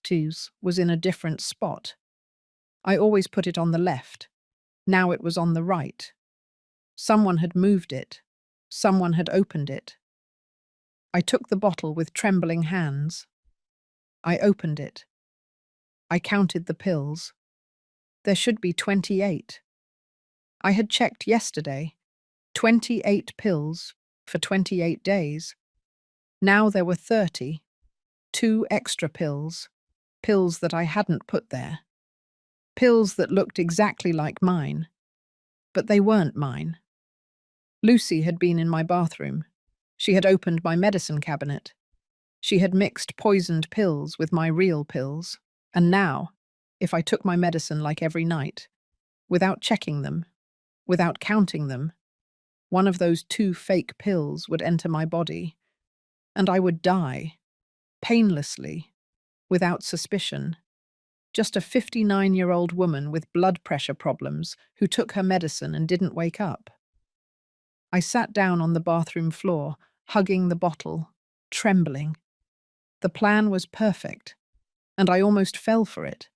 was in a different spot. I always put it on the left. Now it was on the right. Someone had moved it. Someone had opened it. I took the bottle with trembling hands. I opened it. I counted the pills. There should be 28. I had checked yesterday. 28 pills for 28 days. Now there were 30. 2 extra pills. Pills that I hadn't put there. Pills that looked exactly like mine. But they weren't mine. Lucy had been in my bathroom. She had opened my medicine cabinet. She had mixed poisoned pills with my real pills. And now, if I took my medicine like every night, without checking them, without counting them, one of those 2 fake pills would enter my body, and I would die, painlessly, without suspicion. Just a 59-year-old woman with blood pressure problems who took her medicine and didn't wake up. I sat down on the bathroom floor, hugging the bottle, trembling. The plan was perfect, and I almost fell for it.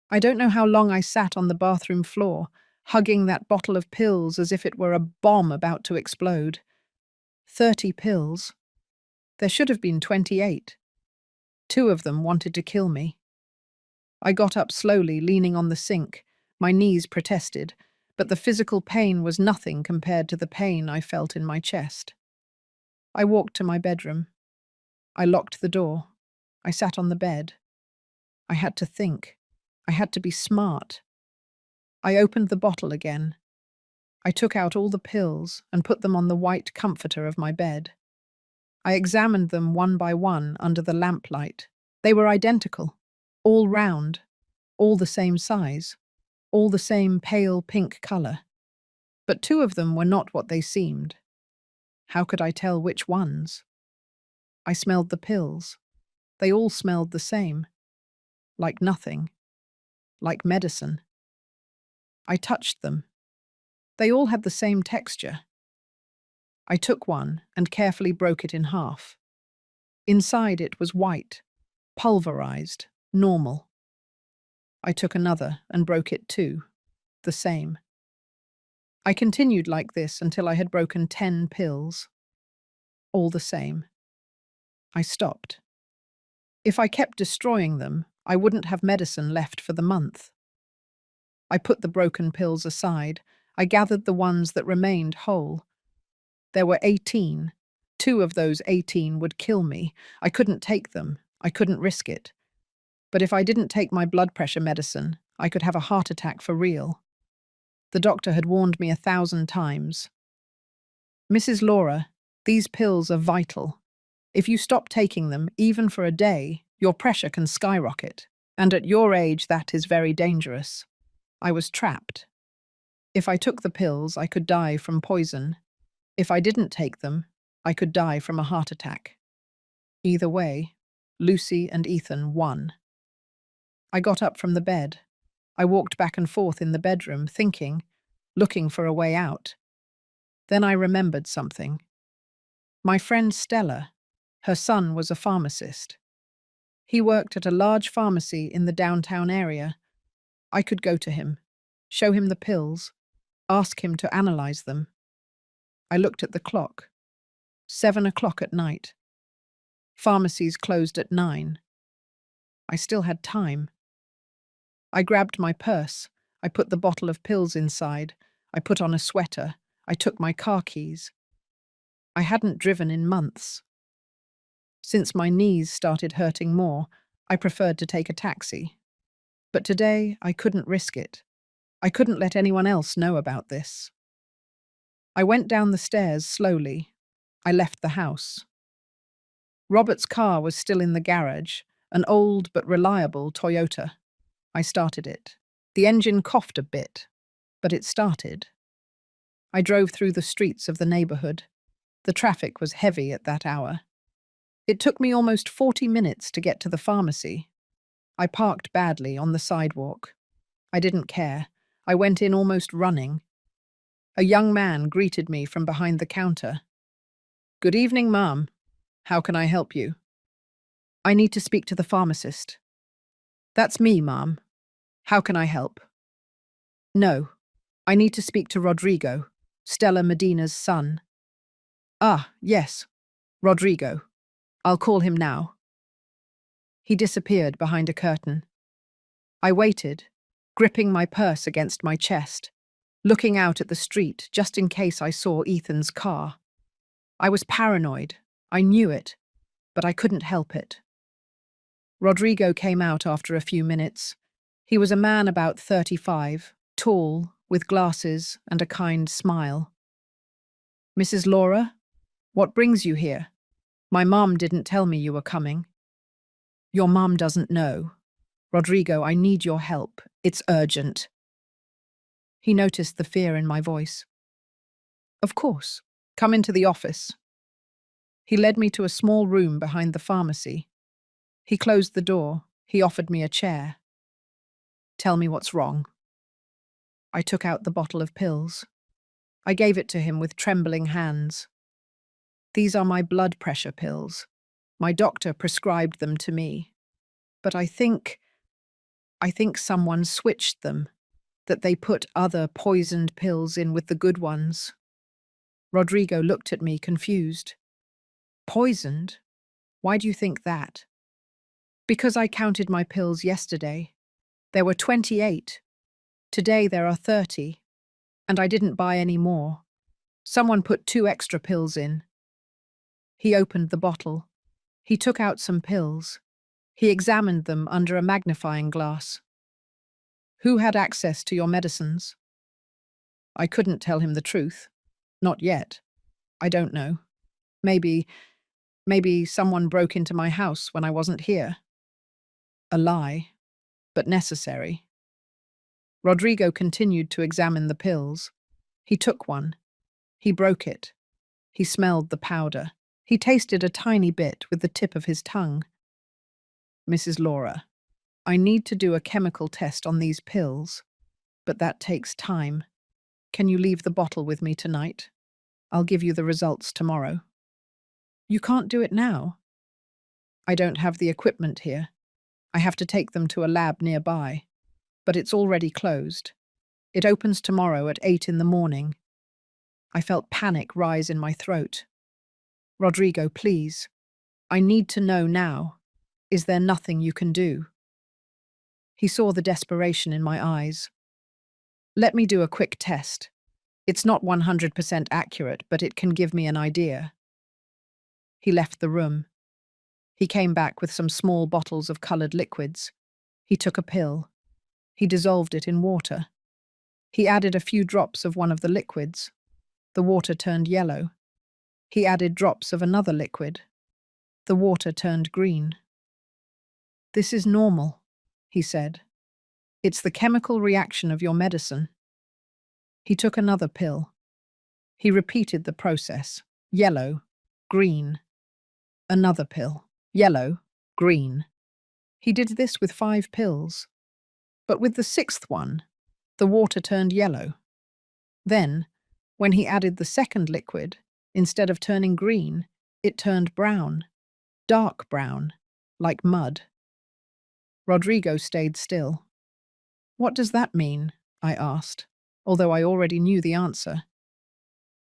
I don't know how long I sat on the bathroom floor, hugging that bottle of pills as if it were a bomb about to explode. 30 pills. There should have been 28. 2 of them wanted to kill me. I got up slowly, leaning on the sink. My knees protested, but the physical pain was nothing compared to the pain I felt in my chest. I walked to my bedroom. I locked the door. I sat on the bed. I had to think. I had to be smart. I opened the bottle again. I took out all the pills and put them on the white comforter of my bed. I examined them one by one under the lamplight. They were identical, all round, all the same size, all the same pale pink color. But 2 of them were not what they seemed. How could I tell which ones? I smelled the pills. They all smelled the same. Like nothing. Like medicine. I touched them. They all had the same texture. I took one and carefully broke it in half. Inside it was white, pulverized, normal. I took another and broke it too, the same. I continued like this until I had broken 10 pills. All the same. I stopped. If I kept destroying them, I wouldn't have medicine left for the month. I put the broken pills aside. I gathered the ones that remained whole. There were 18. 2 of those 18 would kill me. I couldn't take them. I couldn't risk it. But if I didn't take my blood pressure medicine, I could have a heart attack for real. The doctor had warned me 1,000 times. Mrs. Laura, these pills are vital. If you stop taking them, even for a day, your pressure can skyrocket. And at your age, that is very dangerous. I was trapped. If I took the pills, I could die from poison. If I didn't take them, I could die from a heart attack. Either way, Lucy and Ethan won. I got up from the bed. I walked back and forth in the bedroom, thinking, looking for a way out. Then I remembered something. My friend Stella, her son was a pharmacist. He worked at a large pharmacy in the downtown area. I could go to him, show him the pills, ask him to analyze them. I looked at the clock. 7 o'clock at night. Pharmacies closed at 9. I still had time. I grabbed my purse. I put the bottle of pills inside. I put on a sweater. I took my car keys. I hadn't driven in months. Since my knees started hurting more, I preferred to take a taxi. But today, I couldn't risk it. I couldn't let anyone else know about this. I went down the stairs slowly. I left the house. Robert's car was still in the garage, an old but reliable Toyota. I started it. The engine coughed a bit, but it started. I drove through the streets of the neighborhood. The traffic was heavy at that hour. It took me almost 40 minutes to get to the pharmacy. I parked badly on the sidewalk. I didn't care. I went in almost running. A young man greeted me from behind the counter. "Good evening, ma'am. How can I help you?" "I need to speak to the pharmacist." "That's me, ma'am. How can I help?" "No. I need to speak to Rodrigo, Stella Medina's son." "Ah, yes. Rodrigo. I'll call him now." He disappeared behind a curtain. I waited, gripping my purse against my chest, looking out at the street just in case I saw Ethan's car. I was paranoid. I knew it, but I couldn't help it. Rodrigo came out after a few minutes. He was a man about 35, tall, with glasses and a kind smile. "Mrs. Laura, what brings you here? My mom didn't tell me you were coming." "Your mom doesn't know. Rodrigo, I need your help. It's urgent." He noticed the fear in my voice. "Of course. Come into the office." He led me to a small room behind the pharmacy. He closed the door. He offered me a chair. "Tell me what's wrong." I took out the bottle of pills. I gave it to him with trembling hands. "These are my blood pressure pills. My doctor prescribed them to me. But I think someone switched them, that they put other poisoned pills in with the good ones." Rodrigo looked at me confused. "Poisoned? Why do you think that?" "Because I counted my pills yesterday. There were 28. Today there are 30. And I didn't buy any more. Someone put 2 extra pills in." He opened the bottle. He took out some pills. He examined them under a magnifying glass. "Who had access to your medicines?" I couldn't tell him the truth. Not yet. I don't know. Maybe someone broke into my house when I wasn't here. A lie, but necessary. Rodrigo continued to examine the pills. He took one. He broke it. He smelled the powder. He tasted a tiny bit with the tip of his tongue. "Mrs. Laura, I need to do a chemical test on these pills, but that takes time. Can you leave the bottle with me tonight? I'll give you the results tomorrow." "You can't do it now." "I don't have the equipment here. I have to take them to a lab nearby. But it's already closed. It opens tomorrow at 8 in the morning." I felt panic rise in my throat. "Rodrigo, please. I need to know now. Is there nothing you can do?" He saw the desperation in my eyes. "Let me do a quick test. It's not 100% accurate, but it can give me an idea." He left the room. He came back with some small bottles of colored liquids. He took a pill. He dissolved it in water. He added a few drops of one of the liquids. The water turned yellow. He added drops of another liquid. The water turned green. "This is normal," he said. "It's the chemical reaction of your medicine." He took another pill. He repeated the process. Yellow, green. Another pill. Yellow, green. He did this with 5 pills. But with the 6th one, the water turned yellow. Then, when he added the second liquid, instead of turning green, it turned brown, dark brown, like mud. Rodrigo stayed still. "What does that mean?" I asked, although I already knew the answer.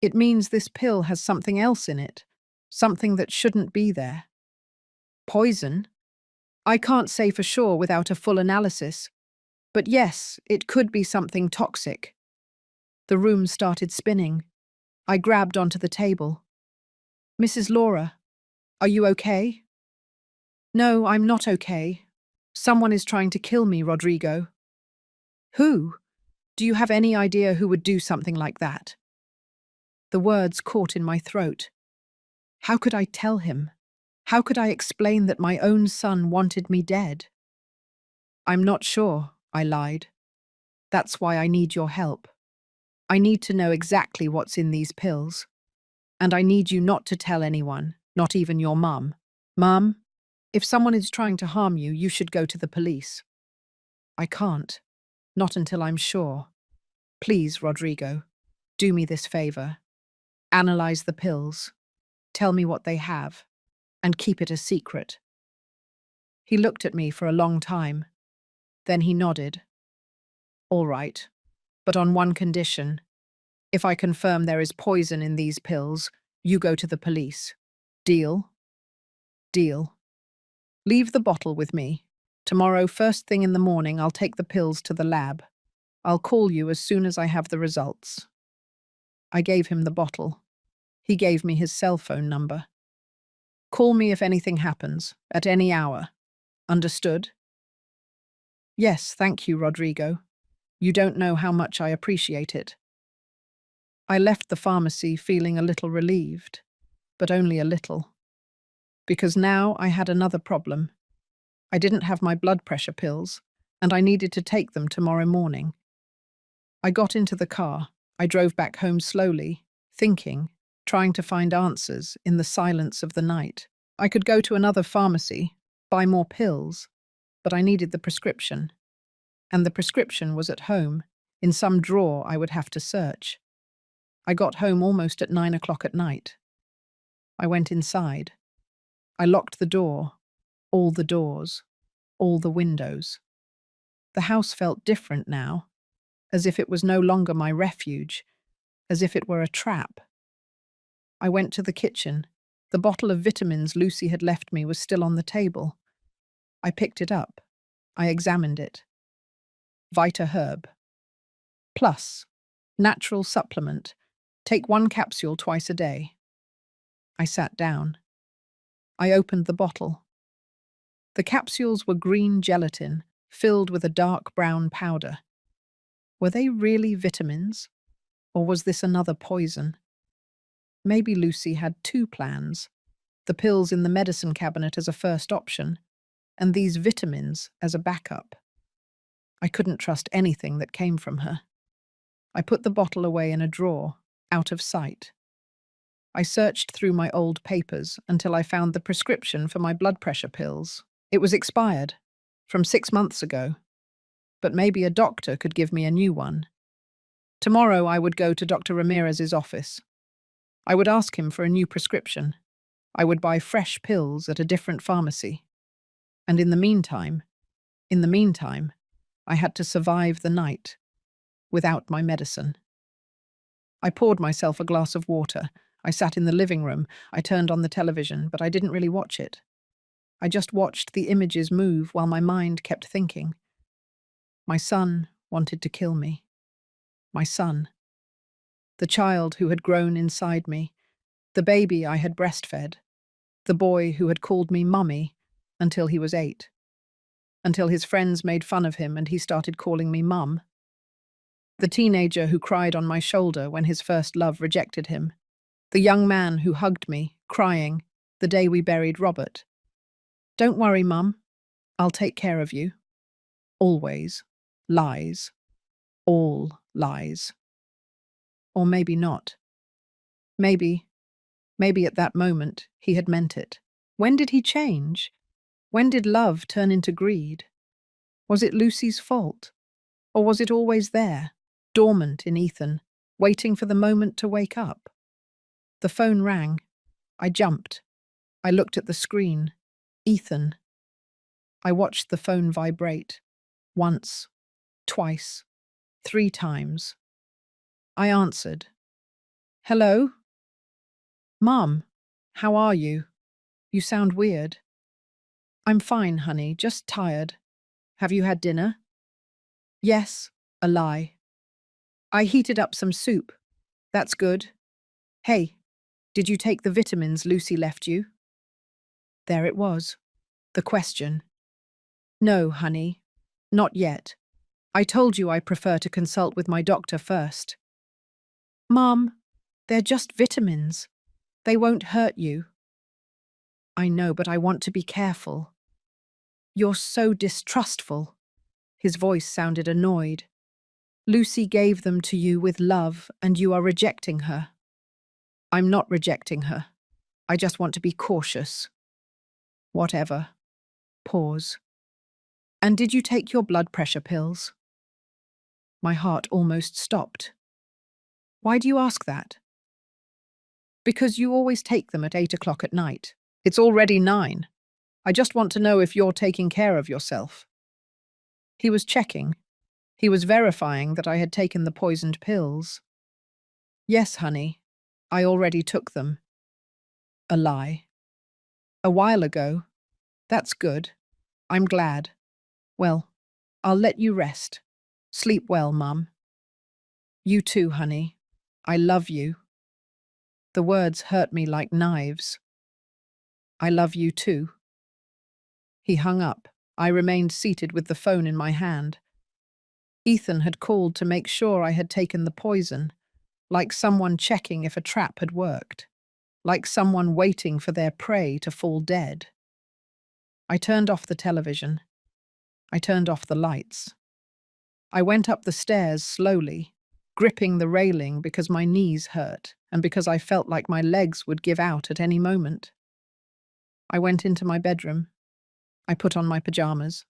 "It means this pill has something else in it, something that shouldn't be there." Poison? I can't say for sure without a full analysis, but yes, it could be something toxic. The room started spinning. I grabbed onto the table. Mrs. Laura, are you okay? No, I'm not okay. Someone is trying to kill me, Rodrigo. Who? Do you have any idea who would do something like that? The words caught in my throat. How could I tell him? How could I explain that my own son wanted me dead? I'm not sure, I lied. That's why I need your help. I need to know exactly what's in these pills. And I need you not to tell anyone, not even your mum. Mum, if someone is trying to harm you, you should go to the police. I can't. Not until I'm sure. Please, Rodrigo, do me this favor. Analyze the pills. Tell me what they have. And keep it a secret. He looked at me for a long time. Then he nodded. All right, but on one condition. If I confirm there is poison in these pills, you go to the police. Deal? Deal. Leave the bottle with me. Tomorrow, first thing in the morning, I'll take the pills to the lab. I'll call you as soon as I have the results. I gave him the bottle. He gave me his cell phone number. Call me if anything happens, at any hour. Understood? Yes, thank you, Rodrigo. You don't know how much I appreciate it. I left the pharmacy feeling a little relieved, but only a little. Because now I had another problem. I didn't have my blood pressure pills, and I needed to take them tomorrow morning. I got into the car. I drove back home slowly, thinking, trying to find answers in the silence of the night. I could go to another pharmacy, buy more pills, but I needed the prescription. And the prescription was at home, in some drawer I would have to search. I got home almost at 9 o'clock at night. I went inside. I locked the door, all the doors, all the windows. The house felt different now, as if it was no longer my refuge, as if it were a trap. I went to the kitchen. The bottle of vitamins Lucy had left me was still on the table. I picked it up. I examined it. Vita Herb. Plus. Natural supplement. Take 1 capsule twice a day. I sat down. I opened the bottle. The capsules were green gelatin, filled with a dark brown powder. Were they really vitamins? Or was this another poison? Maybe Lucy had 2 plans. The pills in the medicine cabinet as a first option, and these vitamins as a backup. I couldn't trust anything that came from her. I put the bottle away in a drawer, out of sight. I searched through my old papers until I found the prescription for my blood pressure pills. It was expired, from 6 months ago. But maybe a doctor could give me a new one. Tomorrow I would go to Dr. Ramirez's office. I would ask him for a new prescription. I would buy fresh pills at a different pharmacy. And in the meantime, I had to survive the night without my medicine. I poured myself a glass of water. I sat in the living room. I turned on the television, but I didn't really watch it. I just watched the images move while my mind kept thinking. My son wanted to kill me. My son. The child who had grown inside me. The baby I had breastfed. The boy who had called me Mummy until he was 8. Until his friends made fun of him and he started calling me Mum. The teenager who cried on my shoulder when his first love rejected him. The young man who hugged me, crying, the day we buried Robert. Don't worry, Mum. I'll take care of you. Always. Lies. All lies. Or maybe not. Maybe at that moment, he had meant it. When did he change? When did love turn into greed? Was it Lucy's fault? Or was it always there, dormant in Ethan, waiting for the moment to wake up? The phone rang. I jumped. I looked at the screen. Ethan. I watched the phone vibrate. Once, twice, 3 times. I answered. Hello? Mom, how are you? You sound weird. I'm fine, honey, just tired. Have you had dinner? Yes, a lie. I heated up some soup. That's good. Hey, did you take the vitamins Lucy left you? There it was. The question. No, honey. Not yet. I told you I prefer to consult with my doctor first. Mom, they're just vitamins. They won't hurt you. I know, but I want to be careful. You're so distrustful. His voice sounded annoyed. Lucy gave them to you with love, and you are rejecting her. I'm not rejecting her. I just want to be cautious. Whatever. Pause. And did you take your blood pressure pills? My heart almost stopped. Why do you ask that? Because you always take them at 8 o'clock at night. It's already 9. I just want to know if you're taking care of yourself. He was checking. He was verifying that I had taken the poisoned pills. Yes, honey. I already took them. A lie. A while ago. That's good. I'm glad. Well, I'll let you rest. Sleep well, Mum. You too, honey. I love you. The words hurt me like knives. I love you too. He hung up. I remained seated with the phone in my hand. Ethan had called to make sure I had taken the poison, like someone checking if a trap had worked, like someone waiting for their prey to fall dead. I turned off the television. I turned off the lights. I went up the stairs slowly, gripping the railing because my knees hurt and because I felt like my legs would give out at any moment. I went into my bedroom. I put on my pajamas.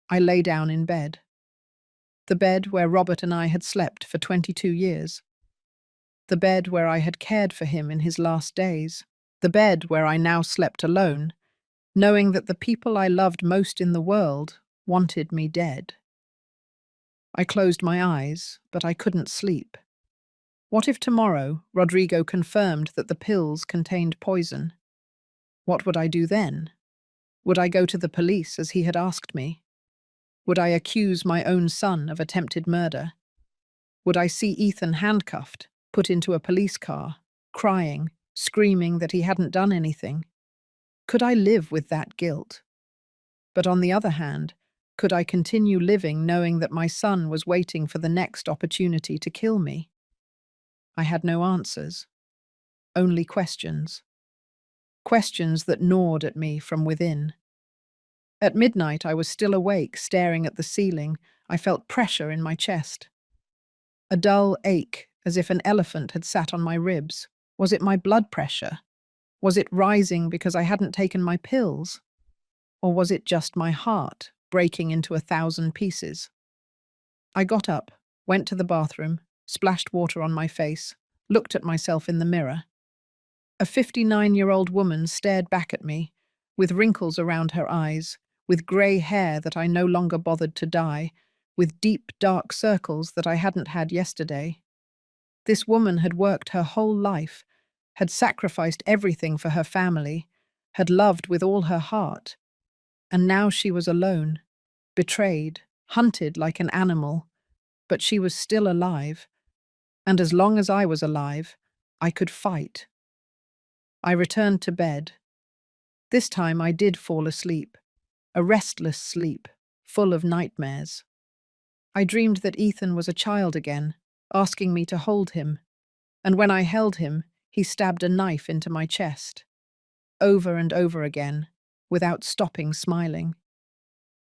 I lay down in bed. The bed where Robert and I had slept for 22 years. The bed where I had cared for him in his last days. The bed where I now slept alone, knowing that the people I loved most in the world wanted me dead. I closed my eyes, but I couldn't sleep. What if tomorrow Rodrigo confirmed that the pills contained poison? What would I do then? Would I go to the police as he had asked me? Would I accuse my own son of attempted murder? Would I see Ethan handcuffed, put into a police car, crying, screaming that he hadn't done anything? Could I live with that guilt? But on the other hand, could I continue living knowing that my son was waiting for the next opportunity to kill me? I had no answers, only questions. Questions that gnawed at me from within. At midnight, I was still awake, staring at the ceiling. I felt pressure in my chest. A dull ache, as if an elephant had sat on my ribs. Was it my blood pressure? Was it rising because I hadn't taken my pills? Or was it just my heart breaking into 1,000 pieces? I got up, went to the bathroom, splashed water on my face, looked at myself in the mirror. A 59-year-old woman stared back at me, with wrinkles around her eyes, with grey hair that I no longer bothered to dye, with deep, dark circles that I hadn't had yesterday. This woman had worked her whole life, had sacrificed everything for her family, had loved with all her heart. And now she was alone, betrayed, hunted like an animal, but she was still alive. And as long as I was alive, I could fight. I returned to bed. This time I did fall asleep, a restless sleep, full of nightmares. I dreamed that Ethan was a child again, asking me to hold him, and when I held him, he stabbed a knife into my chest. Over and over again, without stopping smiling.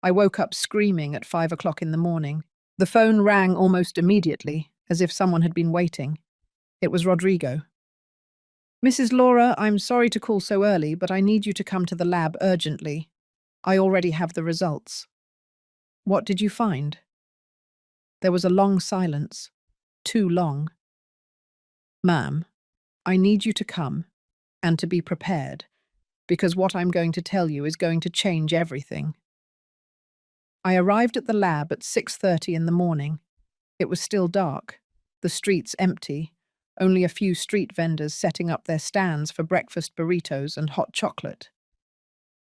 I woke up screaming at 5 o'clock in the morning. The phone rang almost immediately, as if someone had been waiting. It was Rodrigo. Mrs. Laura, I'm sorry to call so early, but I need you to come to the lab urgently. I already have the results. What did you find? There was a long silence. Too long. Ma'am, I need you to come, and to be prepared, because what I'm going to tell you is going to change everything. I arrived at the lab at 6:30 in the morning. It was still dark, the streets empty, only a few street vendors setting up their stands for breakfast burritos and hot chocolate.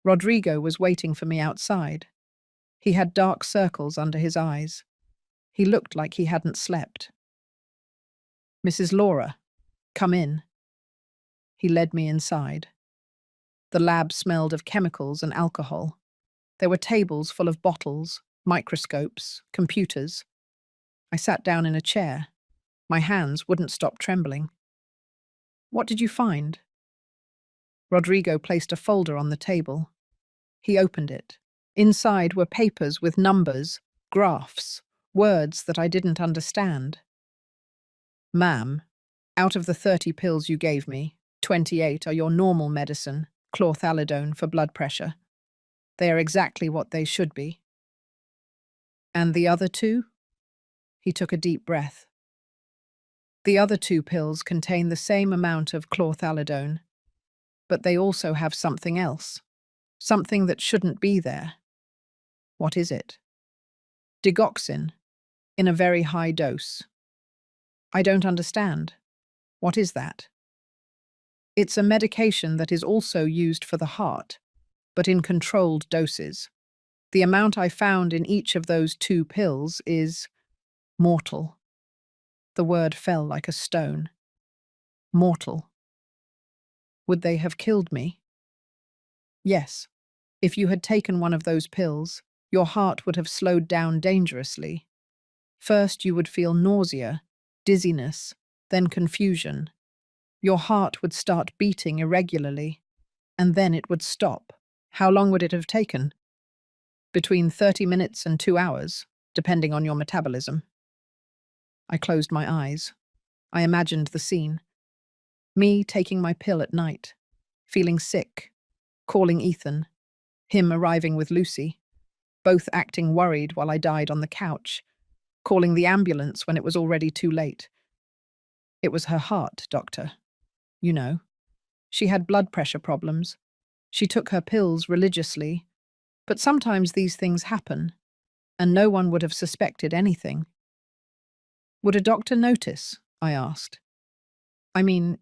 Rodrigo was waiting for me outside. He had dark circles under his eyes. He looked like he hadn't slept. "Mrs. Laura, come in." He led me inside. The lab smelled of chemicals and alcohol. There were tables full of bottles, microscopes, computers. I sat down in a chair. My hands wouldn't stop trembling. "What did you find?" Rodrigo placed a folder on the table. He opened it. Inside were papers with numbers, graphs, words that I didn't understand. "Ma'am, out of the 30 pills you gave me, 28 are your normal medicine, chlorthalidone for blood pressure. They are exactly what they should be." "And the other two?" He took a deep breath. "The other 2 pills contain the same amount of chlorthalidone, but they also have something else, something that shouldn't be there." "What is it?" "Digoxin, in a very high dose." "I don't understand. What is that?" "It's a medication that is also used for the heart, but in controlled doses. The amount I found in each of those 2 pills is mortal." The word fell like a stone. Mortal. Would they have killed me? Yes. If you had taken one of those pills, your heart would have slowed down dangerously. First, you would feel nausea, dizziness, then confusion. Your heart would start beating irregularly, and then it would stop. How long would it have taken? Between 30 minutes and 2 hours, depending on your metabolism. I closed my eyes. I imagined the scene. Me taking my pill at night, feeling sick, calling Ethan, him arriving with Lucy, both acting worried while I died on the couch, calling the ambulance when it was already too late. "It was her heart, doctor. You know. She had blood pressure problems. She took her pills religiously, but sometimes these things happen, and no one would have suspected anything." "Would a doctor notice?" I asked. "I mean,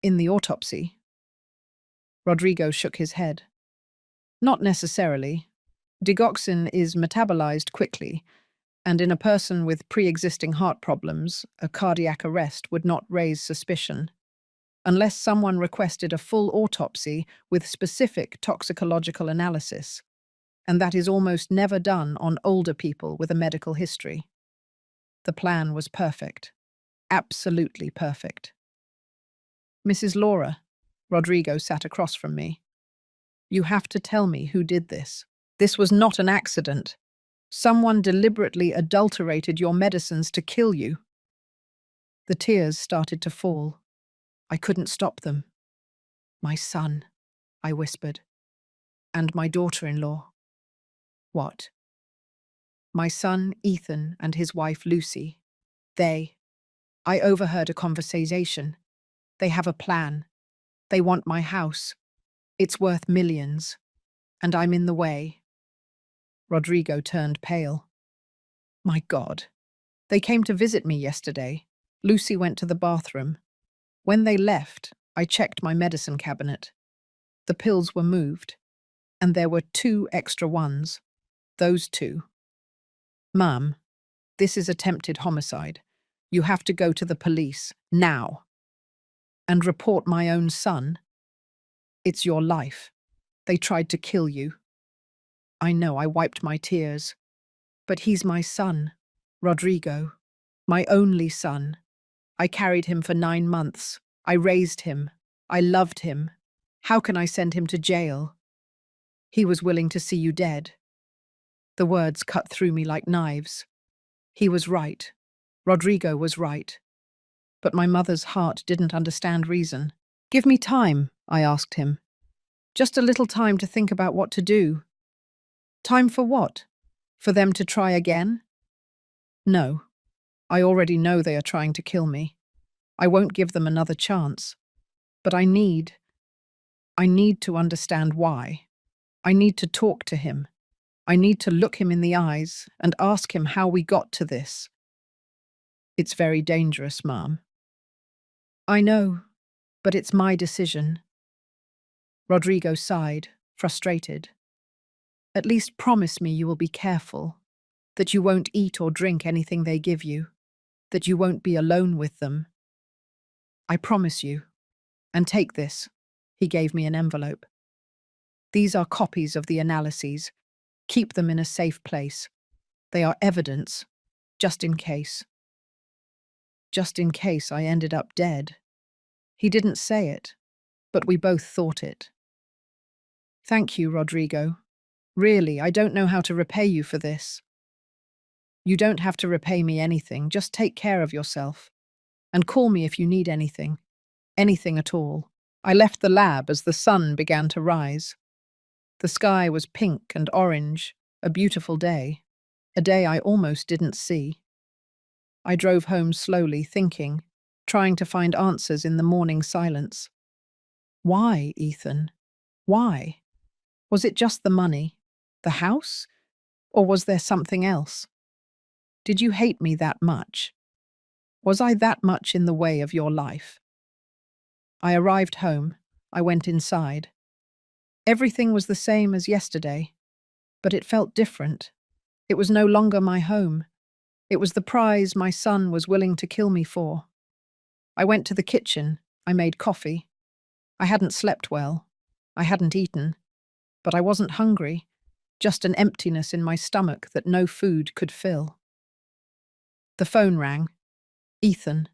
in the autopsy?" Rodrigo shook his head. "Not necessarily. Digoxin is metabolized quickly, and in a person with pre-existing heart problems, a cardiac arrest would not raise suspicion, unless someone requested a full autopsy with specific toxicological analysis, and that is almost never done on older people with a medical history." The plan was perfect. Absolutely perfect. "Mrs. Laura," Rodrigo sat across from me, "you have to tell me who did this. This was not an accident. Someone deliberately adulterated your medicines to kill you." The tears started to fall. I couldn't stop them. "My son," I whispered, "and my daughter-in-law." "What?" "My son, Ethan, and his wife, Lucy. I overheard a conversation. They have a plan. They want my house. It's worth millions, and I'm in the way." Rodrigo turned pale. "My God. They came to visit me yesterday. Lucy went to the bathroom. When they left, I checked my medicine cabinet. The pills were moved, and there were 2 extra ones. Those 2. Ma'am, this is attempted homicide. You have to go to the police, now. And report my own son. It's your life. They tried to kill you." I know, I wiped my tears. "But he's my son, Rodrigo. My only son. I carried him for 9 months. I raised him. I loved him. How can I send him to jail? He was willing to see you dead." The words cut through me like knives. He was right. Rodrigo was right. But my mother's heart didn't understand reason. "Give me time," I asked him. "Just a little time to think about what to do." "Time for what? For them to try again?" "No. I already know they are trying to kill me. I won't give them another chance. But I need to understand why. I need to talk to him. I need to look him in the eyes and ask him how we got to this." "It's very dangerous, Ma'am." "I know, but it's my decision." Rodrigo sighed. frustrated. At least promise me you will be careful, that you won't eat or drink anything they give you, that you won't be alone with them. I promise you. And take this. He gave me an envelope. These are copies of the analyses. Keep them in a safe place. They are evidence, just in case. Just in case I ended up dead. He didn't say it, but we both thought it. Thank you, Rodrigo. Really, I don't know how to repay you for this. You don't have to repay me anything, just take care of yourself. And call me if you need anything. Anything at all. I left the lab as the sun began to rise. The sky was pink and orange, a beautiful day. A day I almost didn't see. I drove home slowly, thinking, trying to find answers in the morning silence. Why, Ethan? Why? Was it just the money? The house? Or was there something else? Did you hate me that much? Was I that much in the way of your life? I arrived home. I went inside. Everything was the same as yesterday, but it felt different. It was no longer my home. It was the prize my son was willing to kill me for. I went to the kitchen. I made coffee. I hadn't slept well. I hadn't eaten. But I wasn't hungry, just an emptiness in my stomach that no food could fill. The phone rang. Ethan.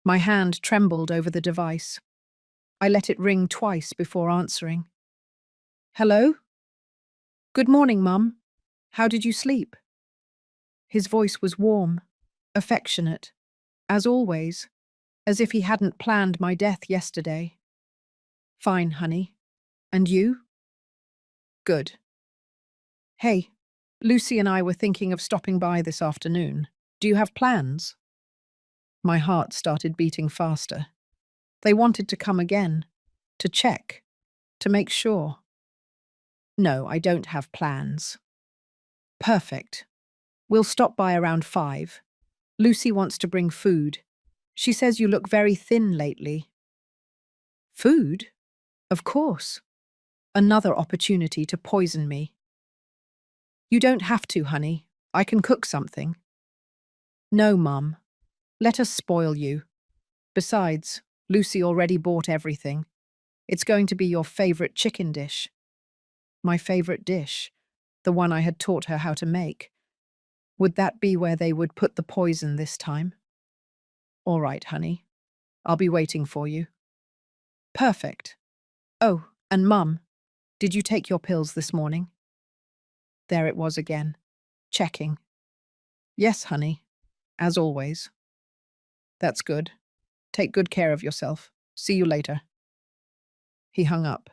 My hand trembled over the device. I let it ring twice before answering. Hello? Good morning, Mum. How did you sleep? His voice was warm, affectionate, as always, as if he hadn't planned my death yesterday. Fine, honey. And you? Good. Hey, Lucy and I were thinking of stopping by this afternoon. Do you have plans? My heart started beating faster. They wanted to come again, to check, to make sure. No, I don't have plans. Perfect. We'll stop by around 5. Lucy wants to bring food. She says you look very thin lately. Food? Of course. Another opportunity to poison me. You don't have to, honey. I can cook something. No, Mum. Let us spoil you. Besides, Lucy already bought everything. It's going to be your favorite chicken dish. My favorite dish, the one I had taught her how to make. Would that be where they would put the poison this time? All right, honey. I'll be waiting for you. Perfect. Oh, and Mum, did you take your pills this morning? There it was again. Checking. Yes, honey. As always. That's good. Take good care of yourself. See you later. He hung up.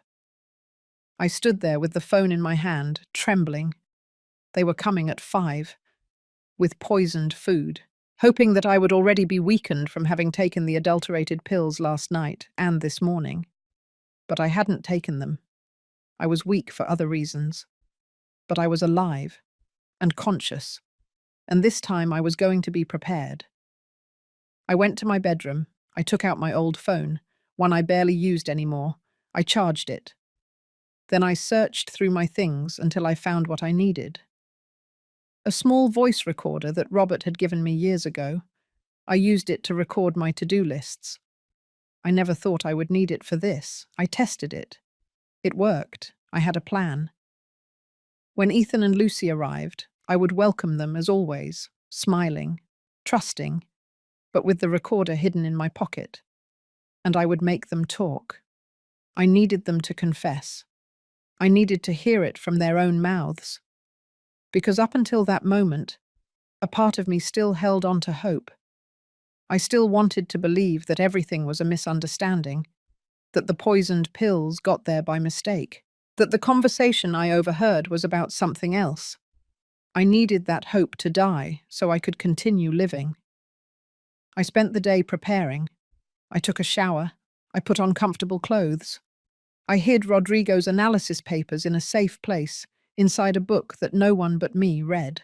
I stood there with the phone in my hand, trembling. They were coming at 5, with poisoned food, hoping that I would already be weakened from having taken the adulterated pills last night and this morning. But I hadn't taken them. I was weak for other reasons. But I was alive and conscious, and this time I was going to be prepared. I went to my bedroom. I took out my old phone, one I barely used anymore. I charged it. Then I searched through my things until I found what I needed. A small voice recorder that Robert had given me years ago. I used it to record my to-do lists. I never thought I would need it for this. I tested it. It worked. I had a plan. When Ethan and Lucy arrived, I would welcome them as always, smiling, trusting, but with the recorder hidden in my pocket. And I would make them talk. I needed them to confess. I needed to hear it from their own mouths. Because up until that moment, a part of me still held on to hope. I still wanted to believe that everything was a misunderstanding, that the poisoned pills got there by mistake, that the conversation I overheard was about something else. I needed that hope to die so I could continue living. I spent the day preparing. I took a shower. I put on comfortable clothes. I hid Rodrigo's analysis papers in a safe place, inside a book that no one but me read.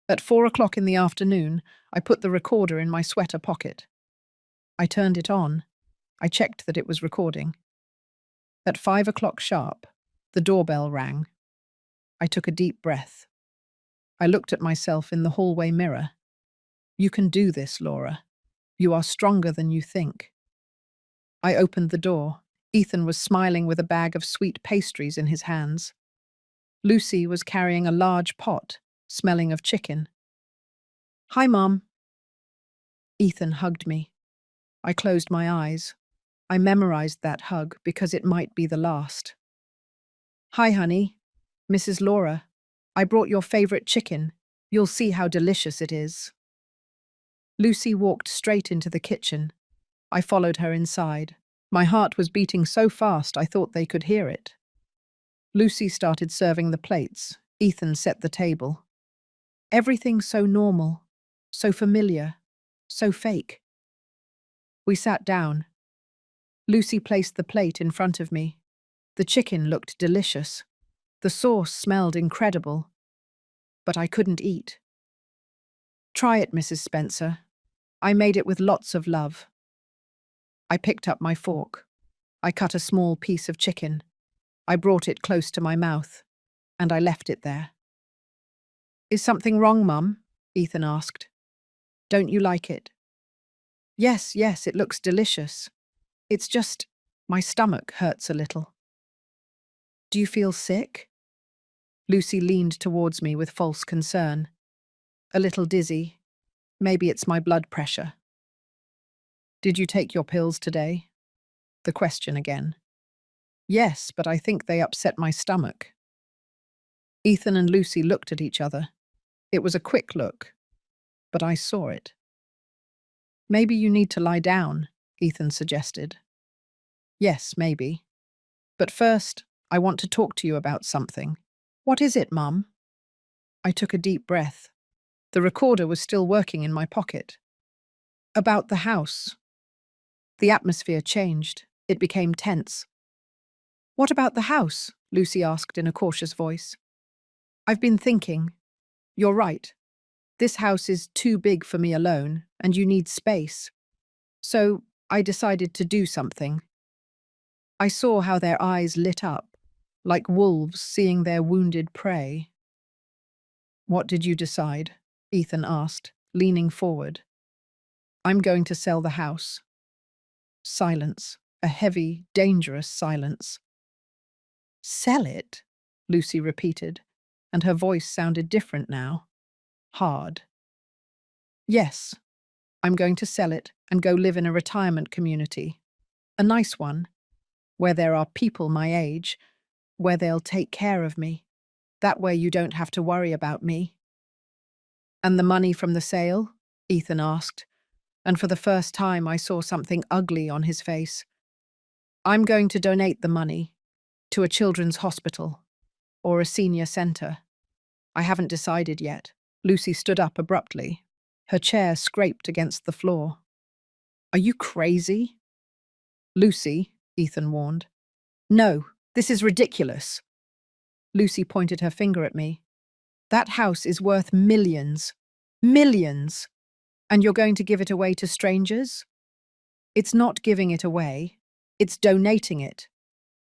At 4 o'clock in the afternoon, I put the recorder in my sweater pocket. I turned it on. I checked that it was recording. At 5 o'clock sharp, The doorbell rang. I took a deep breath. I looked at myself in the hallway mirror. You can do this, Laura. You are stronger than you think. I opened the door. Ethan was smiling with a bag of sweet pastries in his hands. Lucy was carrying a large pot, smelling of chicken. Hi, Mom. Ethan hugged me. I closed my eyes. I memorized that hug because it might be the last. Hi, honey. Mrs. Laura. I brought your favorite chicken. You'll see how delicious it is. Lucy walked straight into the kitchen. I followed her inside. My heart was beating so fast I thought they could hear it. Lucy started serving the plates. Ethan set the table. Everything so normal, so familiar, so fake. We sat down. Lucy placed the plate in front of me. The chicken looked delicious. The sauce smelled incredible. But I couldn't eat. Try it, Mrs. Spencer. I made it with lots of love. I picked up my fork. I cut a small piece of chicken. I brought it close to my mouth, and I left it there. Is something wrong, Mum? Ethan asked. Don't you like it? Yes, it looks delicious. It's just, my stomach hurts a little. Do you feel sick? Lucy leaned towards me with false concern. A little dizzy. Maybe it's my blood pressure. Did you take your pills today? The question again. Yes, but I think they upset my stomach. Ethan and Lucy looked at each other. It was a quick look, but I saw it. Maybe you need to lie down, Ethan suggested. Yes, maybe. But first, I want to talk to you about something. What is it, Mum? I took a deep breath. The recorder was still working in my pocket. About the house. The atmosphere changed. It became tense. What about the house? Lucy asked in a cautious voice. I've been thinking. You're right. This house is too big for me alone, and you need space. So I decided to do something. I saw how their eyes lit up, like wolves seeing their wounded prey. What did you decide? Ethan asked, leaning forward. I'm going to sell the house. Silence, a heavy, dangerous silence. Sell it? Lucy repeated, and her voice sounded different now. Hard. Yes, I'm going to sell it and go live in a retirement community. A nice one, where there are people my age, where they'll take care of me. That way you don't have to worry about me. And the money from the sale? Ethan asked, and for the first time I saw something ugly on his face. I'm going to donate the money to a children's hospital or a senior centre. I haven't decided yet. Lucy stood up abruptly. Her chair scraped against the floor. Are you crazy? Lucy, Ethan warned. No, this is ridiculous. Lucy pointed her finger at me. That house is worth millions. Millions. And you're going to give it away to strangers? It's not giving it away. It's donating it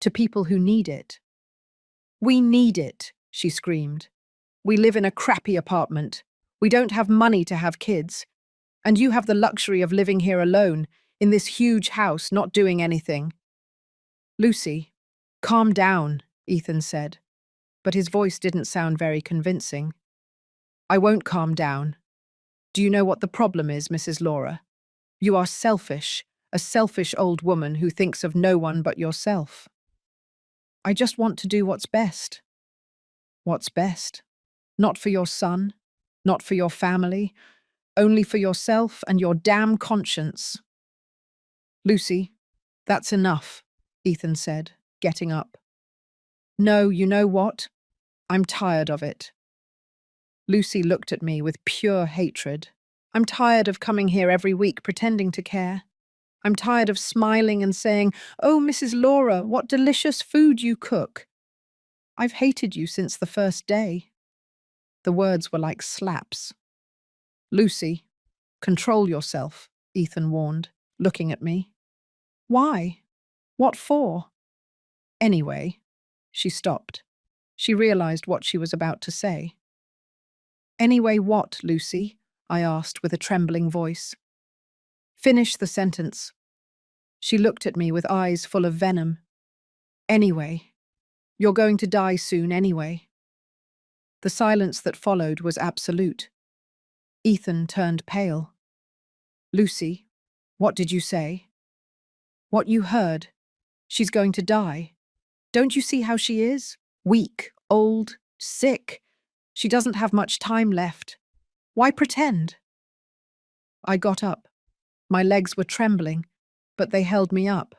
to people who need it. We need it, she screamed. We live in a crappy apartment. We don't have money to have kids. And you have the luxury of living here alone, in this huge house, not doing anything. Lucy, calm down, Ethan said, but his voice didn't sound very convincing. I won't calm down. Do you know what the problem is, Mrs. Laura? You are selfish, a selfish old woman who thinks of no one but yourself. I just want to do what's best. What's best? Not for your son, not for your family, only for yourself and your damn conscience. Lucy, that's enough, Ethan said, getting up. No, you know what? I'm tired of it. Lucy looked at me with pure hatred. I'm tired of coming here every week pretending to care. I'm tired of smiling and saying, "Oh, Mrs. Laura, what delicious food you cook." I've hated you since the first day. The words were like slaps. Lucy, control yourself, Ethan warned, looking at me. Why? What for? Anyway, She stopped. She realized what she was about to say. Anyway, what, Lucy? I asked with a trembling voice. Finish the sentence. She looked at me with eyes full of venom. Anyway. You're going to die soon anyway. The silence that followed was absolute. Ethan turned pale. Lucy, what did you say? What you heard. She's going to die. Don't you see how she is? Weak, old, sick. She doesn't have much time left. Why pretend? I got up. My legs were trembling, but they held me up.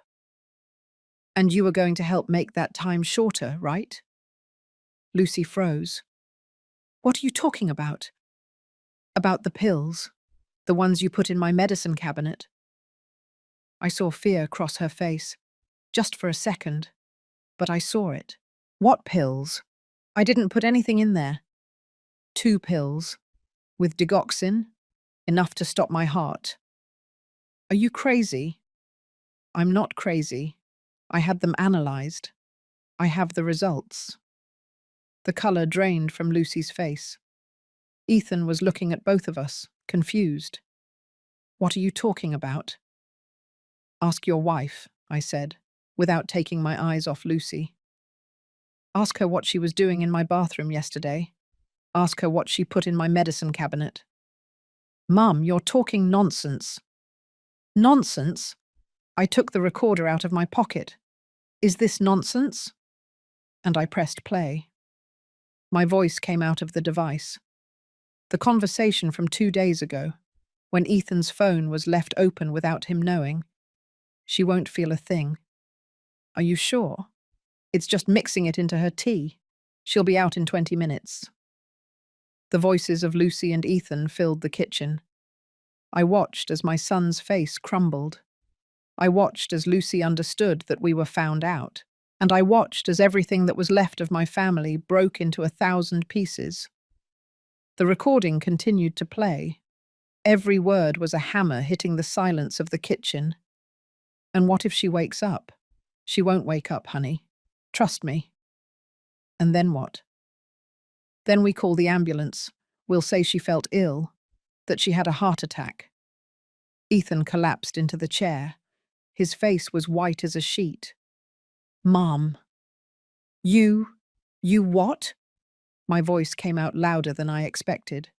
And you were going to help make that time shorter, right? Lucy froze. What are you talking about? About the pills, the ones you put in my medicine cabinet. I saw fear cross her face, just for a second, but I saw it. What pills? I didn't put anything in there. 2 pills, with digoxin, enough to stop my heart. Are you crazy? I'm not crazy. I had them analyzed. I have the results. The color drained from Lucy's face. Ethan was looking at both of us, confused. What are you talking about? Ask your wife, I said, without taking my eyes off Lucy. Ask her what she was doing in my bathroom yesterday. Ask her what she put in my medicine cabinet. Mum, you're talking nonsense. Nonsense? I took the recorder out of my pocket. Is this nonsense? And I pressed play. My voice came out of the device. The conversation from 2 days ago, when Ethan's phone was left open without him knowing. She won't feel a thing. Are you sure? It's just mixing it into her tea. She'll be out in 20 minutes. The voices of Lucy and Ethan filled the kitchen. I watched as my son's face crumbled. I watched as Lucy understood that we were found out. And I watched as everything that was left of my family broke into 1,000 pieces. The recording continued to play. Every word was a hammer hitting the silence of the kitchen. And what if she wakes up? She won't wake up, honey. Trust me. And then what? Then we call the ambulance. We'll say she felt ill, that she had a heart attack. Ethan collapsed into the chair. His face was white as a sheet. Mom. You what? My voice came out louder than I expected.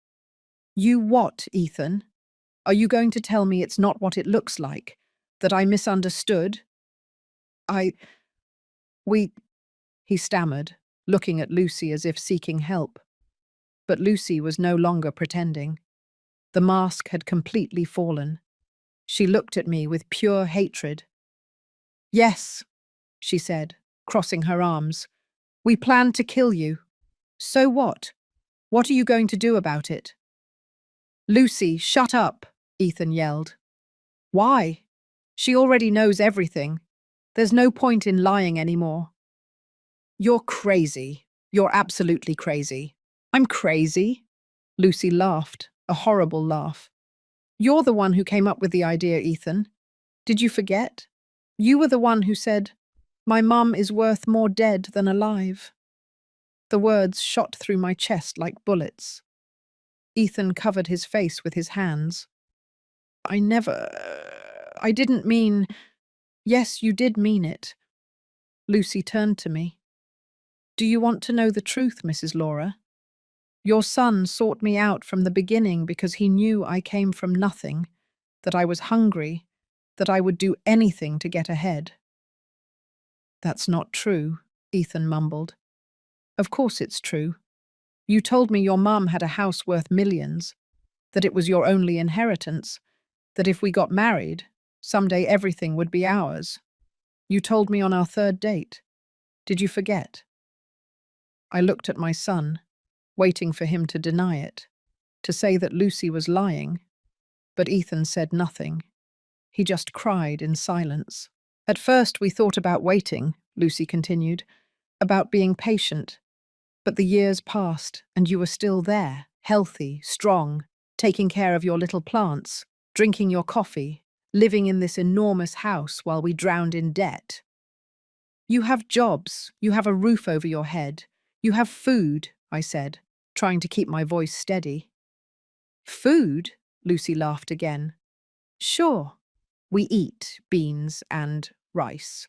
You what, Ethan? Are you going to tell me it's not what it looks like? That I misunderstood? He stammered, looking at Lucy as if seeking help. But Lucy was no longer pretending. The mask had completely fallen. She looked at me with pure hatred. Yes, she said, crossing her arms. We planned to kill you. So what? What are you going to do about it? Lucy, shut up, Ethan yelled. Why? She already knows everything. There's no point in lying anymore. You're crazy. You're absolutely crazy. I'm crazy? Lucy laughed, a horrible laugh. You're the one who came up with the idea, Ethan. Did you forget? You were the one who said, my mum is worth more dead than alive. The words shot through my chest like bullets. Ethan covered his face with his hands. I didn't mean. Yes, you did mean it. Lucy turned to me. Do you want to know the truth, Mrs. Laura? Your son sought me out from the beginning because he knew I came from nothing, that I was hungry, that I would do anything to get ahead. That's not true, Ethan mumbled. Of course it's true. You told me your mum had a house worth millions, that it was your only inheritance, that if we got married, someday everything would be ours. You told me on our 3rd date. Did you forget? I looked at my son, waiting for him to deny it, to say that Lucy was lying, but Ethan said nothing. He just cried in silence. At first we thought about waiting, Lucy continued, about being patient. But the years passed, and you were still there, healthy, strong, taking care of your little plants, drinking your coffee, living in this enormous house while we drowned in debt. You have jobs, you have a roof over your head, you have food, I said, trying to keep my voice steady. Food? Lucy laughed again. Sure, we eat beans and rice,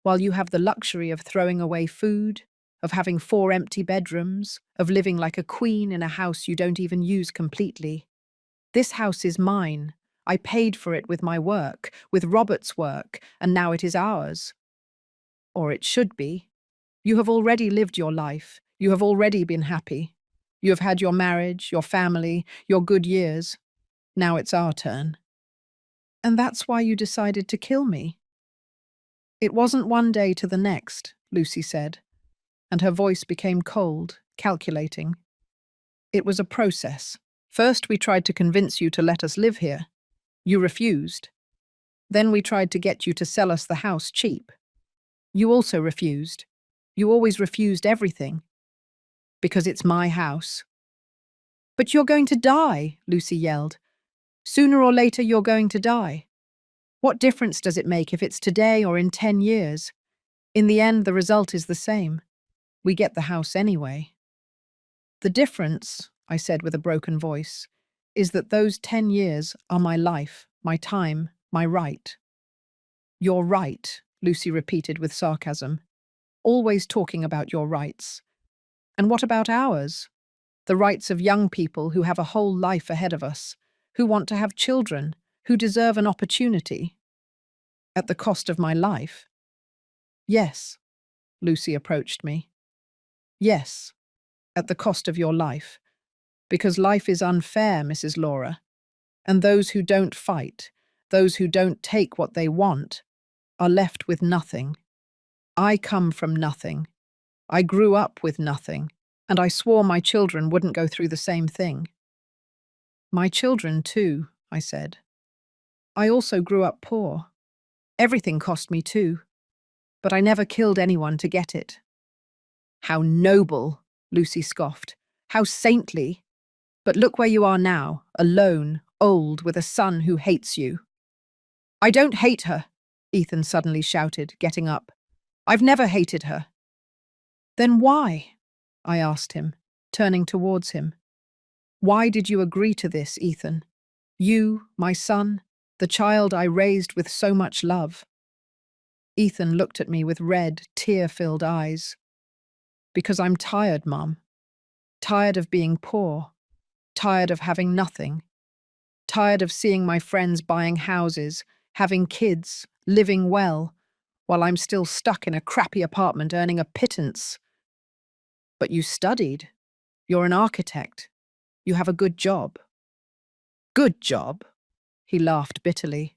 while you have the luxury of throwing away food, of having 4 empty bedrooms, of living like a queen in a house you don't even use completely. This house is mine. I paid for it with my work, with Robert's work, and now it is ours. Or it should be. You have already lived your life. You have already been happy. You have had your marriage, your family, your good years. Now it's our turn. And that's why you decided to kill me. It wasn't one day to the next, Lucy said, and her voice became cold, calculating. It was a process. First, we tried to convince you to let us live here. You refused. Then we tried to get you to sell us the house cheap. You also refused. You always refused everything. Because it's my house. But you're going to die, Lucy yelled. Sooner or later you're going to die. What difference does it make if it's today or in 10 years? In the end, the result is the same. We get the house anyway. The difference, I said with a broken voice, is that those 10 years are my life, my time, my right. Your right, Lucy repeated with sarcasm. Always talking about your rights. And what about ours? The rights of young people who have a whole life ahead of us, who want to have children, who deserve an opportunity. At the cost of my life? Yes, Lucy approached me. Yes, at the cost of your life. Because life is unfair, Mrs. Laura. And those who don't fight, those who don't take what they want, are left with nothing. I come from nothing. I grew up with nothing, and I swore my children wouldn't go through the same thing. My children, too, I said. I also grew up poor. Everything cost me too, but I never killed anyone to get it. How noble, Lucy scoffed. How saintly. But look where you are now, alone, old, with a son who hates you. I don't hate her, Ethan suddenly shouted, getting up. I've never hated her. Then why? I asked him, turning towards him. Why did you agree to this, Ethan? You, my son, the child I raised with so much love. Ethan looked at me with red, tear-filled eyes. Because I'm tired, Mum. Tired of being poor. Tired of having nothing. Tired of seeing my friends buying houses, having kids, living well, while I'm still stuck in a crappy apartment earning a pittance. But you studied. You're an architect. You have a good job. Good job? He laughed bitterly.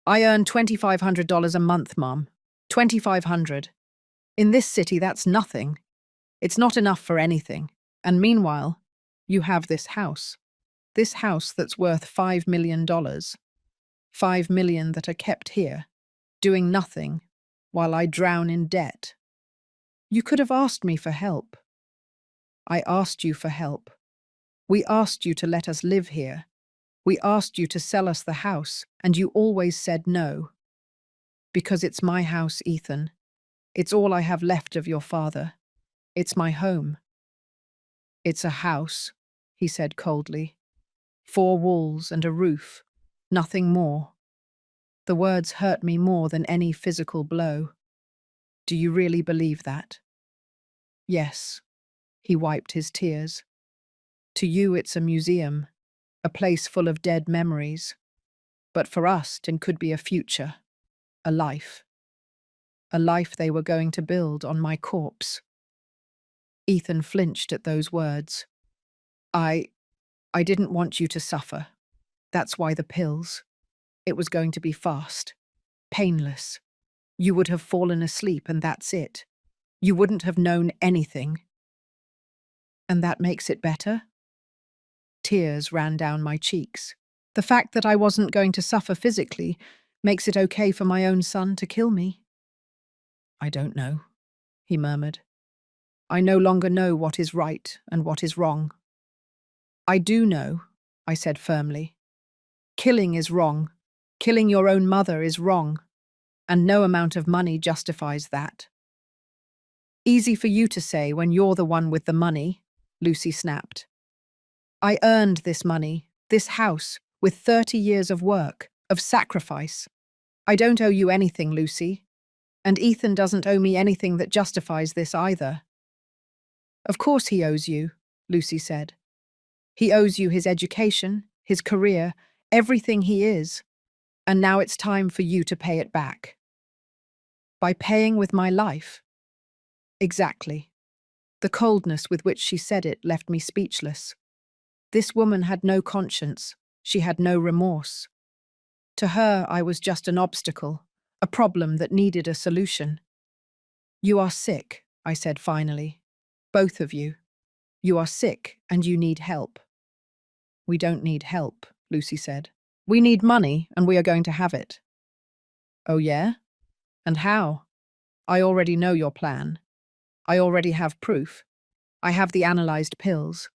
I earn $2,500 a month, Mum. $2,500. In this city, that's nothing. It's not enough for anything. And meanwhile, you have this house. This house that's worth $5 million. $5 million that are kept here, doing nothing, while I drown in debt. You could have asked me for help. I asked you for help. We asked you to let us live here. We asked you to sell us the house, and you always said no. Because it's my house, Ethan. It's all I have left of your father. It's my home. It's a house, he said coldly. 4 walls and a roof. Nothing more. The words hurt me more than any physical blow. Do you really believe that? Yes. He wiped his tears. To you it's a museum, a place full of dead memories. But for us it could be a future, a life. A life they were going to build on my corpse. Ethan flinched at those words. I didn't want you to suffer. That's why the pills. It was going to be fast, painless. You would have fallen asleep and that's it. You wouldn't have known anything. And that makes it better? Tears ran down my cheeks. The fact that I wasn't going to suffer physically makes it okay for my own son to kill me. I don't know, he murmured. I no longer know what is right and what is wrong. I do know, I said firmly. Killing is wrong. Killing your own mother is wrong. and no amount of money justifies that. Easy for you to say when you're the one with the money, Lucy snapped. I earned this money, this house, with 30 years of work, of sacrifice. I don't owe you anything, Lucy. And Ethan doesn't owe me anything that justifies this either. Of course he owes you, Lucy said. He owes you his education, his career, everything he is. And now it's time for you to pay it back. By paying with my life? Exactly. The coldness with which she said it left me speechless. This woman had no conscience. She had no remorse. To her, I was just an obstacle, a problem that needed a solution. You are sick, I said finally. Both of you. You are sick and you need help. We don't need help, Lucy said. We need money and we are going to have it. Oh yeah? And how? I already know your plan. I already have proof. I have the analyzed pills.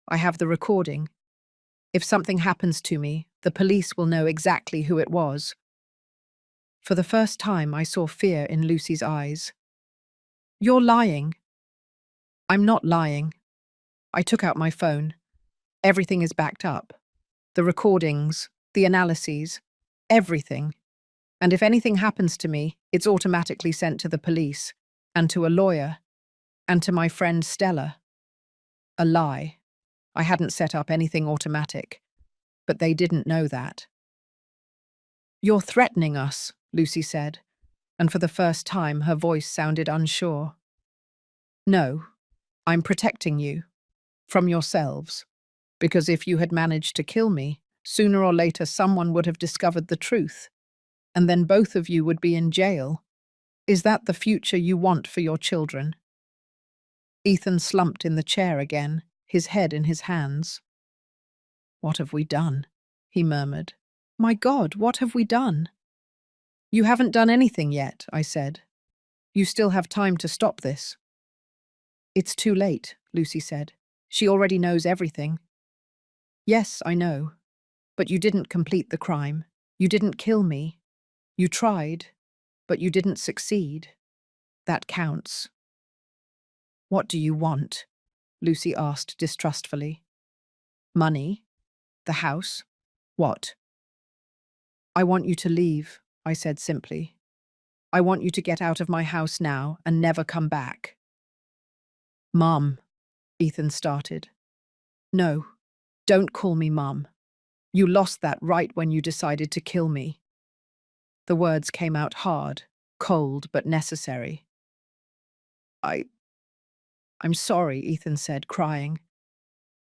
I have the recording. If something happens to me, the police will know exactly who it was. For the first time, I saw fear in Lucy's eyes. You're lying. I'm not lying. I took out my phone. Everything is backed up. The recordings, the analyses, everything. And if anything happens to me, it's automatically sent to the police, and to a lawyer, and to my friend Stella. A lie. I hadn't set up anything automatic, but they didn't know that. You're threatening us, Lucy said, and for the first time her voice sounded unsure. No, I'm protecting you. From yourselves. Because if you had managed to kill me, sooner or later someone would have discovered the truth, and then both of you would be in jail. Is that the future you want for your children? Ethan slumped in the chair again, his head in his hands. What have we done? He murmured. My God, what have we done? You haven't done anything yet, I said. You still have time to stop this. It's too late, Lucy said. She already knows everything. Yes, I know. But you didn't complete the crime. You didn't kill me. You tried, but you didn't succeed. That counts. What do you want? Lucy asked distrustfully. Money? The house? What? I want you to leave, I said simply. I want you to get out of my house now and never come back. Mom, Ethan started. No, don't call me Mum. You lost that right when you decided to kill me. The words came out hard, cold, but necessary. I'm sorry, Ethan said, crying.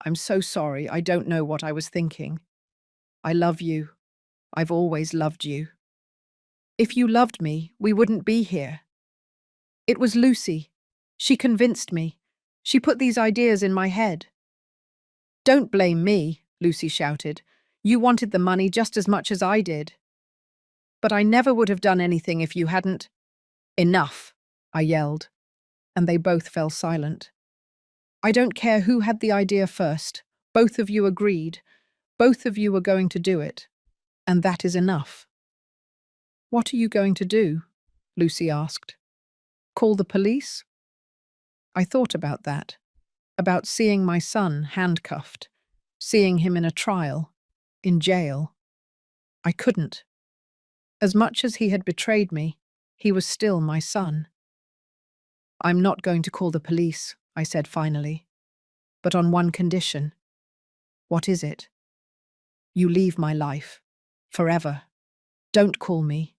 I'm so sorry, I don't know what I was thinking. I love you. I've always loved you. If you loved me, we wouldn't be here. It was Lucy. She convinced me. She put these ideas in my head. Don't blame me, Lucy shouted. You wanted the money just as much as I did. But I never would have done anything if you hadn't. Enough, I yelled, and they both fell silent. I don't care who had the idea first. Both of you agreed. Both of you were going to do it. And that is enough. What are you going to do? Lucy asked. Call the police? I thought about that. About seeing my son handcuffed. Seeing him in a trial. In jail. I couldn't. As much as he had betrayed me, he was still my son. I'm not going to call the police, I said finally. But on one condition. What is it? You leave my life. Forever. Don't call me.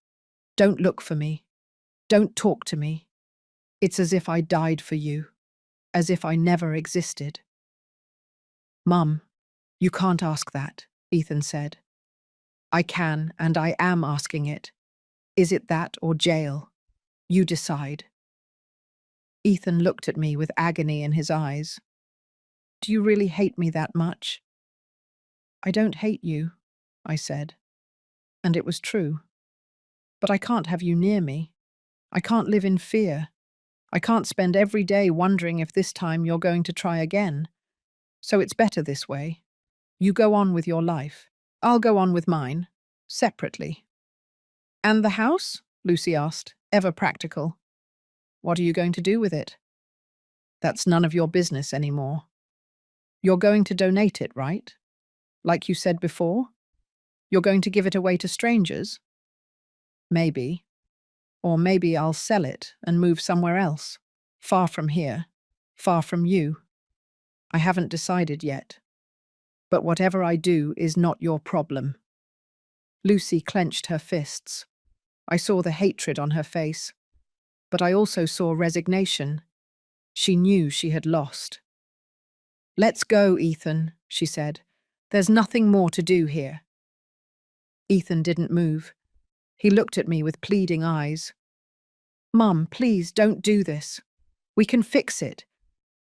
Don't look for me. Don't talk to me. It's as if I died for you. As if I never existed. Mum, you can't ask that, Ethan said. I can, and I am asking it. Is it that or jail? You decide. Ethan looked at me with agony in his eyes. Do you really hate me that much? I don't hate you, I said. And it was true. But I can't have you near me. I can't live in fear. I can't spend every day wondering if this time you're going to try again. So it's better this way. You go on with your life. I'll go on with mine. Separately. And the house? Lucy asked, ever practical. What are you going to do with it? That's none of your business anymore. You're going to donate it, right? Like you said before? You're going to give it away to strangers? Maybe. Or maybe I'll sell it and move somewhere else. Far from here. Far from you. I haven't decided yet. But whatever I do is not your problem. Lucy clenched her fists. I saw the hatred on her face. But I also saw resignation. She knew she had lost. Let's go, Ethan, she said. There's nothing more to do here. Ethan didn't move. He looked at me with pleading eyes. Mum, please don't do this. We can fix it.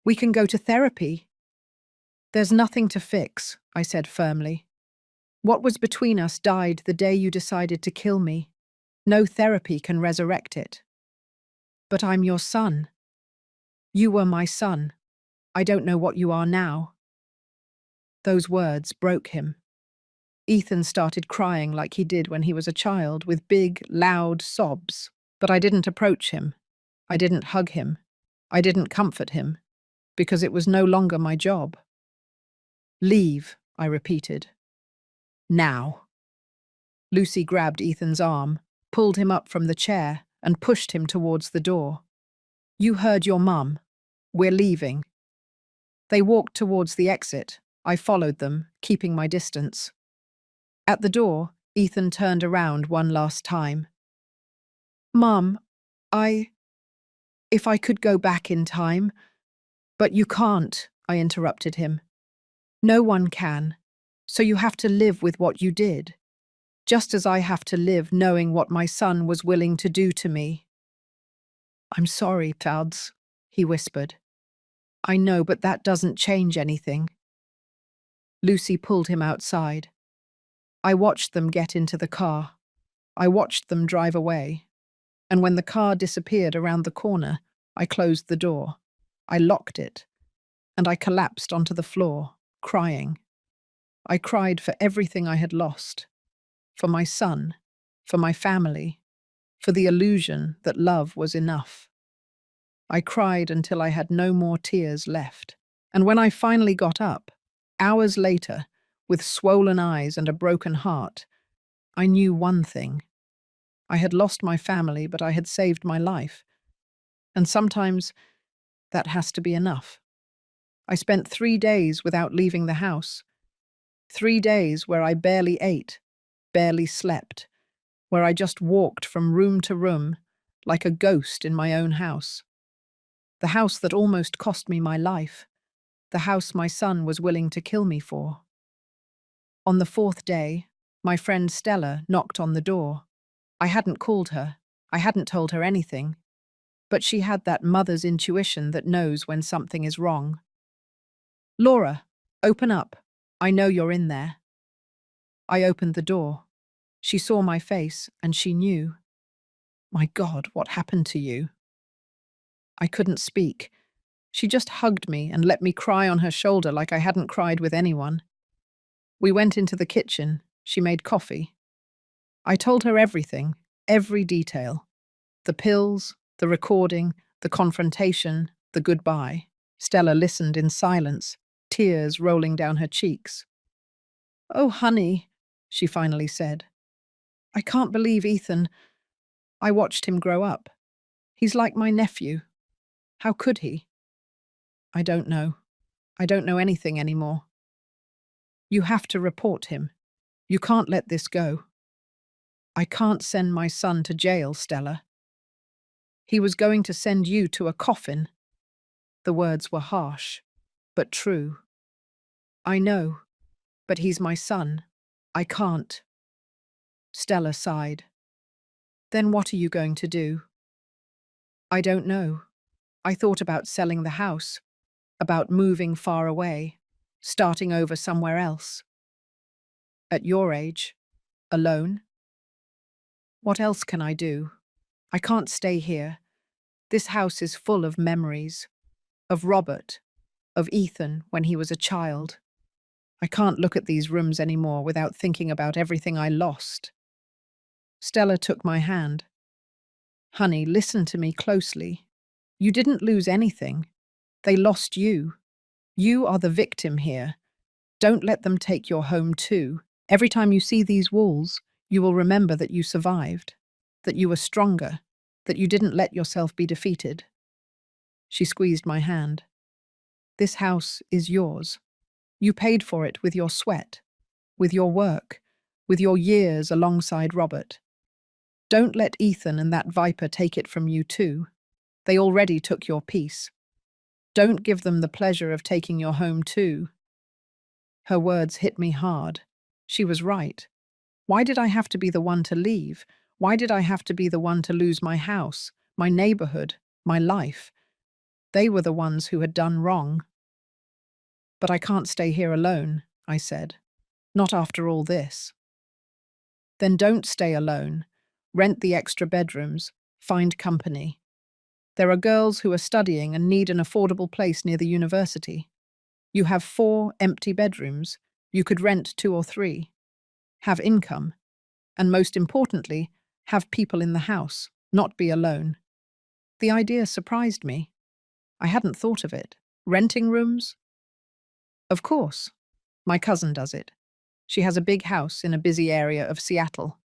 We can go to therapy. There's nothing to fix, I said firmly. What was between us died the day you decided to kill me. No therapy can resurrect it. But I'm your son. You were my son. I don't know what you are now. Those words broke him. Ethan started crying like he did when he was a child, with big, loud sobs. But I didn't approach him. I didn't hug him. I didn't comfort him, because it was no longer my job. Leave, I repeated. Now. Lucy grabbed Ethan's arm, pulled him up from the chair, and pushed him towards the door. You heard your mum. We're leaving. They walked towards the exit. I followed them, keeping my distance. At the door, Ethan turned around one last time. Mum, if I could go back in time. But you can't, I interrupted him. No one can, so you have to live with what you did, just as I have to live knowing what my son was willing to do to me. I'm sorry, Fads, he whispered. I know, but that doesn't change anything. Lucy pulled him outside. I watched them get into the car. I watched them drive away. And when the car disappeared around the corner, I closed the door. I locked it. And I collapsed onto the floor, crying. I cried for everything I had lost. For my son. For my family. For the illusion that love was enough. I cried until I had no more tears left. And when I finally got up, hours later, with swollen eyes and a broken heart, I knew one thing. I had lost my family, but I had saved my life. And sometimes that has to be enough. I spent 3 days without leaving the house. 3 days where I barely ate, barely slept, where I just walked from room to room like a ghost in my own house. The house that almost cost me my life. The house my son was willing to kill me for. On the 4th day, my friend Stella knocked on the door. I hadn't called her. I hadn't told her anything. But she had that mother's intuition that knows when something is wrong. Laura, open up. I know you're in there. I opened the door. She saw my face and she knew. My God, what happened to you? I couldn't speak. She just hugged me and let me cry on her shoulder like I hadn't cried with anyone. We went into the kitchen. She made coffee. I told her everything, every detail. The pills, the recording, the confrontation, the goodbye. Stella listened in silence, tears rolling down her cheeks. Oh, honey, she finally said. I can't believe Ethan. I watched him grow up. He's like my nephew. How could he? I don't know. I don't know anything anymore. You have to report him. You can't let this go. I can't send my son to jail, Stella. He was going to send you to a coffin. The words were harsh, but true. I know, but he's my son. I can't. Stella sighed. Then what are you going to do? I don't know. I thought about selling the house, about moving far away, starting over somewhere else. At your age, alone? What else can I do? I can't stay here. This house is full of memories. Of Robert, of Ethan when he was a child. I can't look at these rooms anymore without thinking about everything I lost. Stella took my hand. Honey, listen to me closely. You didn't lose anything. They lost you. You are the victim here. Don't let them take your home too. Every time you see these walls, you will remember that you survived, that you were stronger, that you didn't let yourself be defeated. She squeezed my hand. This house is yours. You paid for it with your sweat, with your work, with your years alongside Robert. Don't let Ethan and that viper take it from you too. They already took your peace. Don't give them the pleasure of taking your home too. Her words hit me hard. She was right. Why did I have to be the one to leave? Why did I have to be the one to lose my house, my neighborhood, my life? They were the ones who had done wrong. But I can't stay here alone, I said. Not after all this. Then don't stay alone. Rent the extra bedrooms. Find company. There are girls who are studying and need an affordable place near the university. You have 4 empty bedrooms. You could rent 2 or 3. Have income. And most importantly, have people in the house, not be alone. The idea surprised me. I hadn't thought of it. Renting rooms? Of course. My cousin does it. She has a big house in a busy area of Seattle.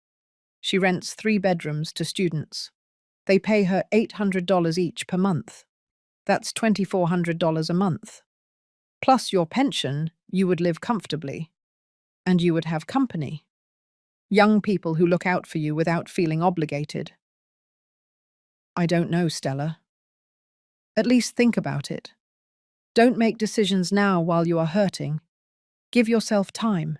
She rents 3 bedrooms to students. They pay her $800 each per month. That's $2,400 a month. Plus your pension, you would live comfortably. And you would have company. Young people who look out for you without feeling obligated. I don't know, Stella. At least think about it. Don't make decisions now while you are hurting. Give yourself time.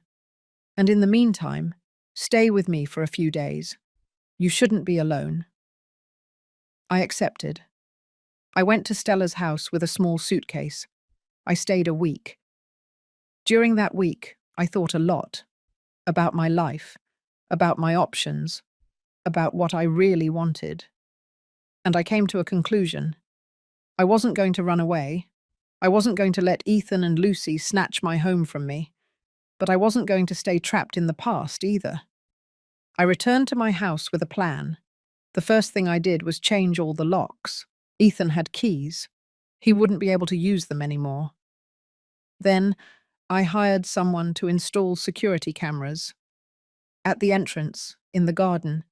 And in the meantime, stay with me for a few days. You shouldn't be alone. I accepted. I went to Stella's house with a small suitcase. I stayed a week. During that week, I thought a lot. About my life, about my options, about what I really wanted. And I came to a conclusion. I wasn't going to run away. I wasn't going to let Ethan and Lucy snatch my home from me. But I wasn't going to stay trapped in the past either. I returned to my house with a plan. The first thing I did was change all the locks. Ethan had keys. He wouldn't be able to use them anymore. Then, I hired someone to install security cameras. At the entrance, in the garden,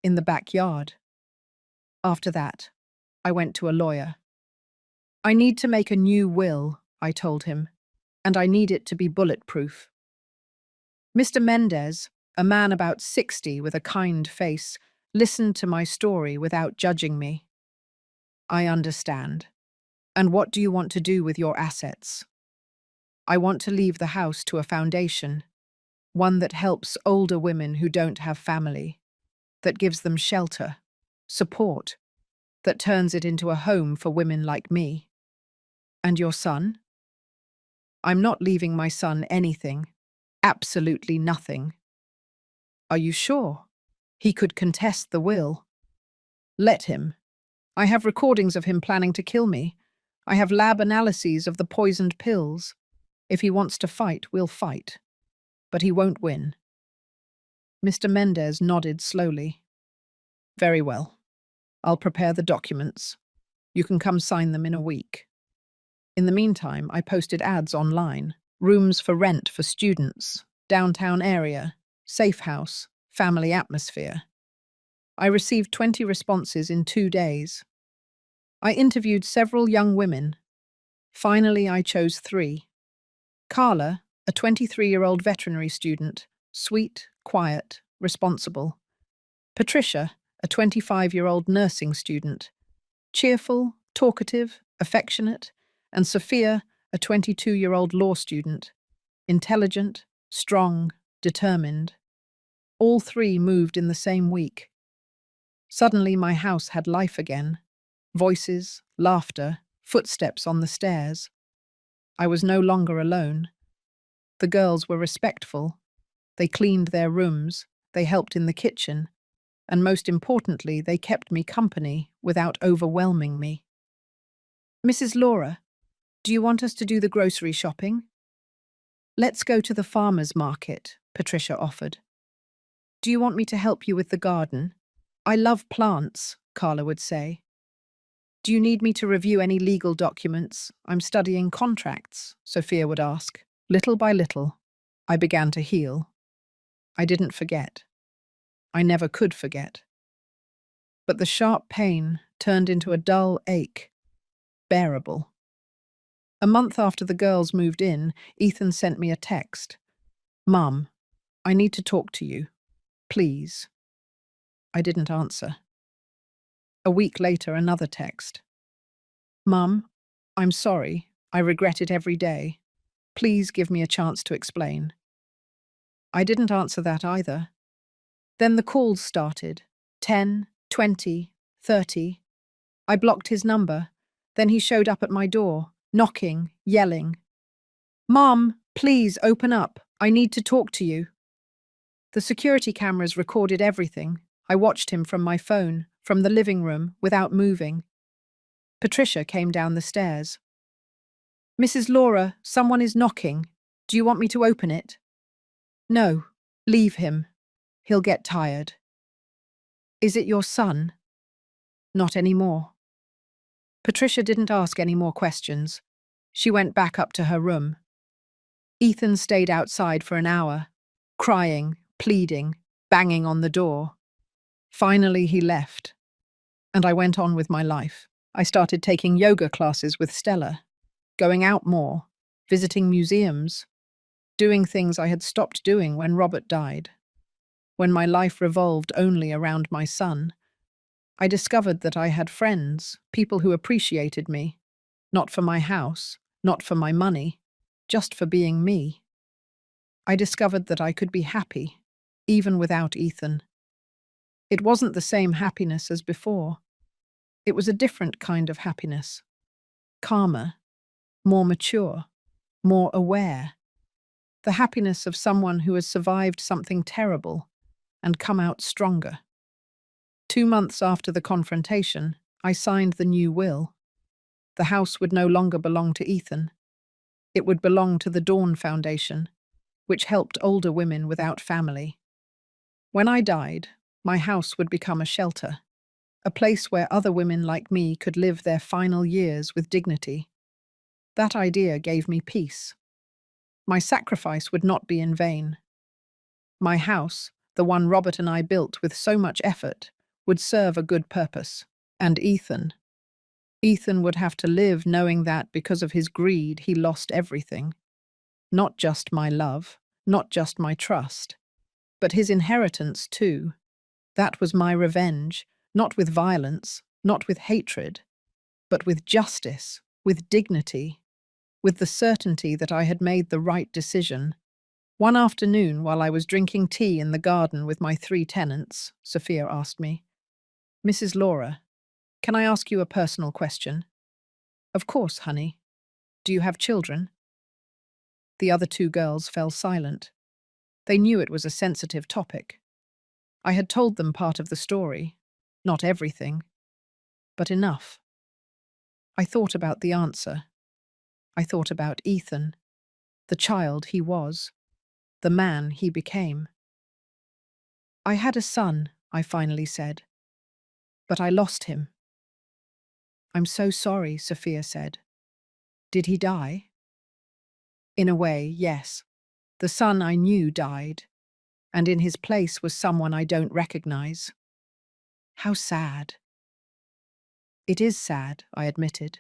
in the backyard. After that, I went to a lawyer. I need to make a new will, I told him, and I need it to be bulletproof. Mr. Mendez, a man about 60 with a kind face, listened to my story without judging me. I understand. And what do you want to do with your assets? I want to leave the house to a foundation, one that helps older women who don't have family, that gives them shelter, support, that turns it into a home for women like me. And your son? I'm not leaving my son anything, absolutely nothing. Are you sure? He could contest the will. Let him. I have recordings of him planning to kill me. I have lab analyses of the poisoned pills. If he wants to fight, we'll fight. But he won't win. Mr. Mendez nodded slowly. Very well. I'll prepare the documents. You can come sign them in a week. In the meantime, I posted ads online. Rooms for rent for students, downtown area, safe house, family atmosphere. I received 20 responses in 2 days. I interviewed several young women. Finally, I chose 3. Carla, a 23-year-old veterinary student, sweet, quiet, responsible. Patricia, a 25-year-old nursing student, cheerful, talkative, affectionate, and Sophia, a 22-year-old law student, intelligent, strong, determined. All 3 moved in the same week. Suddenly my house had life again. Voices, laughter, footsteps on the stairs. I was no longer alone. The girls were respectful. They cleaned their rooms, they helped in the kitchen, and most importantly, they kept me company without overwhelming me. Mrs. Laura, do you want us to do the grocery shopping? Let's go to the farmer's market, Patricia offered. Do you want me to help you with the garden? I love plants. Carla would say. Do you need me to review any legal documents? I'm studying contracts, Sophia would ask. Little by little, I began to heal. I didn't forget. I never could forget. But the sharp pain turned into a dull ache, bearable. A month after the girls moved in, Ethan sent me a text. Mum, I need to talk to you. Please. I didn't answer. A week later, another text. Mum, I'm sorry. I regret it every day. Please give me a chance to explain. I didn't answer that either. Then the calls started. 10, 20, 30. I blocked his number. Then he showed up at my door, knocking, yelling. Mom, please open up. I need to talk to you. The security cameras recorded everything. I watched him from my phone, from the living room, without moving. Patricia came down the stairs. Mrs. Laura, someone is knocking. Do you want me to open it? No, leave him. He'll get tired. Is it your son? Not anymore. Patricia didn't ask any more questions. She went back up to her room. Ethan stayed outside for an hour, crying, pleading, banging on the door. Finally, he left, and I went on with my life. I started taking yoga classes with Stella, going out more, visiting museums, doing things I had stopped doing when Robert died. When my life revolved only around my son, I discovered that I had friends, people who appreciated me, not for my house, not for my money, just for being me. I discovered that I could be happy, even without Ethan. It wasn't the same happiness as before. It was a different kind of happiness. Calmer, more mature, more aware. The happiness of someone who has survived something terrible and come out stronger. 2 months after the confrontation, I signed the new will. The house would no longer belong to Ethan. It would belong to the Dawn Foundation, which helped older women without family. When I died, my house would become a shelter, a place where other women like me could live their final years with dignity. That idea gave me peace. My sacrifice would not be in vain. My house, the one Robert and I built with so much effort, would serve a good purpose. And Ethan would have to live knowing that because of his greed he lost everything. Not just my love, not just my trust, but his inheritance too. That was my revenge, not with violence, not with hatred, but with justice, with dignity, with the certainty that I had made the right decision. One afternoon, while I was drinking tea in the garden with my 3 tenants, Sophia asked me, Mrs. Laura, can I ask you a personal question? Of course, honey. Do you have children? The other 2 girls fell silent. They knew it was a sensitive topic. I had told them part of the story, not everything, but enough. I thought about the answer. I thought about Ethan, the child he was, the man he became. I had a son, I finally said, but I lost him. I'm so sorry, Sophia said. Did he die? In a way, yes. The son I knew died, and in his place was someone I don't recognize. How sad. It is sad, I admitted,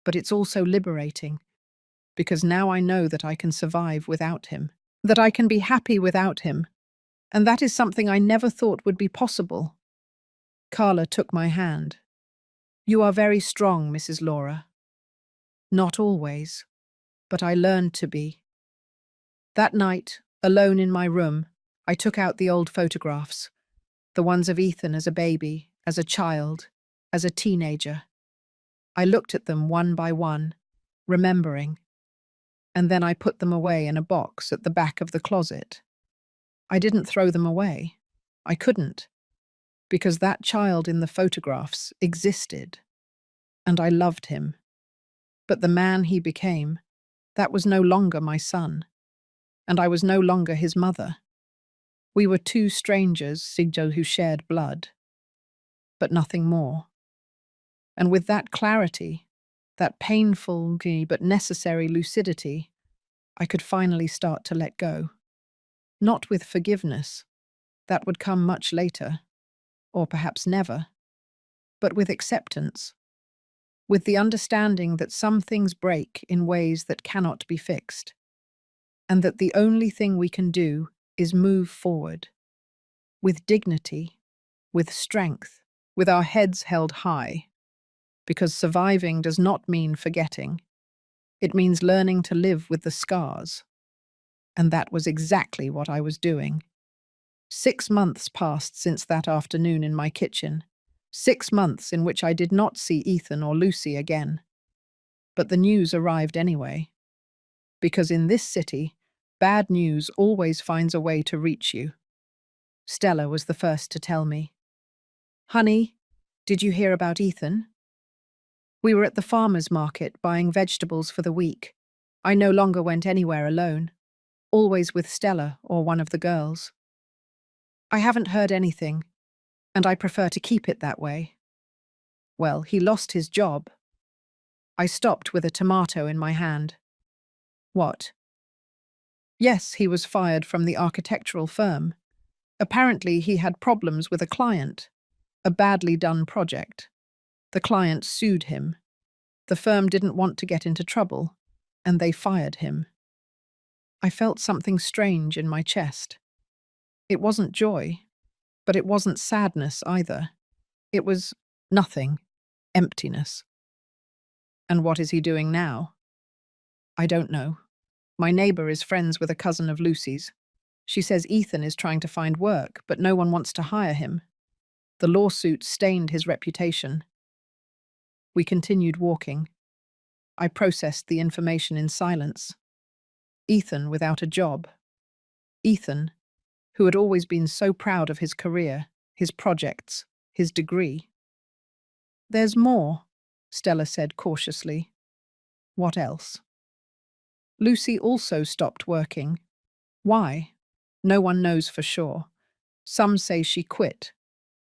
but it's also liberating, because now I know that I can survive without him, that I can be happy without him, and that is something I never thought would be possible. Carla took my hand. You are very strong, Mrs. Laura. Not always, but I learned to be. That night, alone in my room, I took out the old photographs, the ones of Ethan as a baby, as a child, as a teenager. I looked at them one by one, remembering, and then I put them away in a box at the back of the closet. I didn't throw them away. I couldn't, because that child in the photographs existed, and I loved him. But the man he became, that was no longer my son, and I was no longer his mother. We were 2 strangers, Sigjo, who shared blood. but nothing more. And with that clarity, that painful but necessary lucidity, I could finally start to let go. Not with forgiveness, that would come much later, or perhaps never, but with acceptance, with the understanding that some things break in ways that cannot be fixed, and that the only thing we can do is move forward, with dignity, with strength, with our heads held high, because surviving does not mean forgetting. It means learning to live with the scars. And that was exactly what I was doing. 6 months passed since that afternoon in my kitchen. 6 months in which I did not see Ethan or Lucy again. But the news arrived anyway. Because in this city, bad news always finds a way to reach you. Stella was the first to tell me. "Honey, did you hear about Ethan?" We were at the farmer's market buying vegetables for the week. I no longer went anywhere alone, always with Stella or one of the girls. "I haven't heard anything, and I prefer to keep it that way." "Well, he lost his job." I stopped with a tomato in my hand. "What?" "Yes, he was fired from the architectural firm. Apparently he had problems with a client, a badly done project. The client sued him. The firm didn't want to get into trouble, and they fired him." I felt something strange in my chest. It wasn't joy, but it wasn't sadness either. It was nothing, emptiness. "And what is he doing now?" "I don't know. My neighbor is friends with a cousin of Lucy's. She says Ethan is trying to find work, but no one wants to hire him. The lawsuit stained his reputation." We continued walking. I processed the information in silence. Ethan without a job. Ethan, who had always been so proud of his career, his projects, his degree. "There's more," Stella said cautiously. "What else?" "Lucy also stopped working. Why? No one knows for sure. Some say she quit.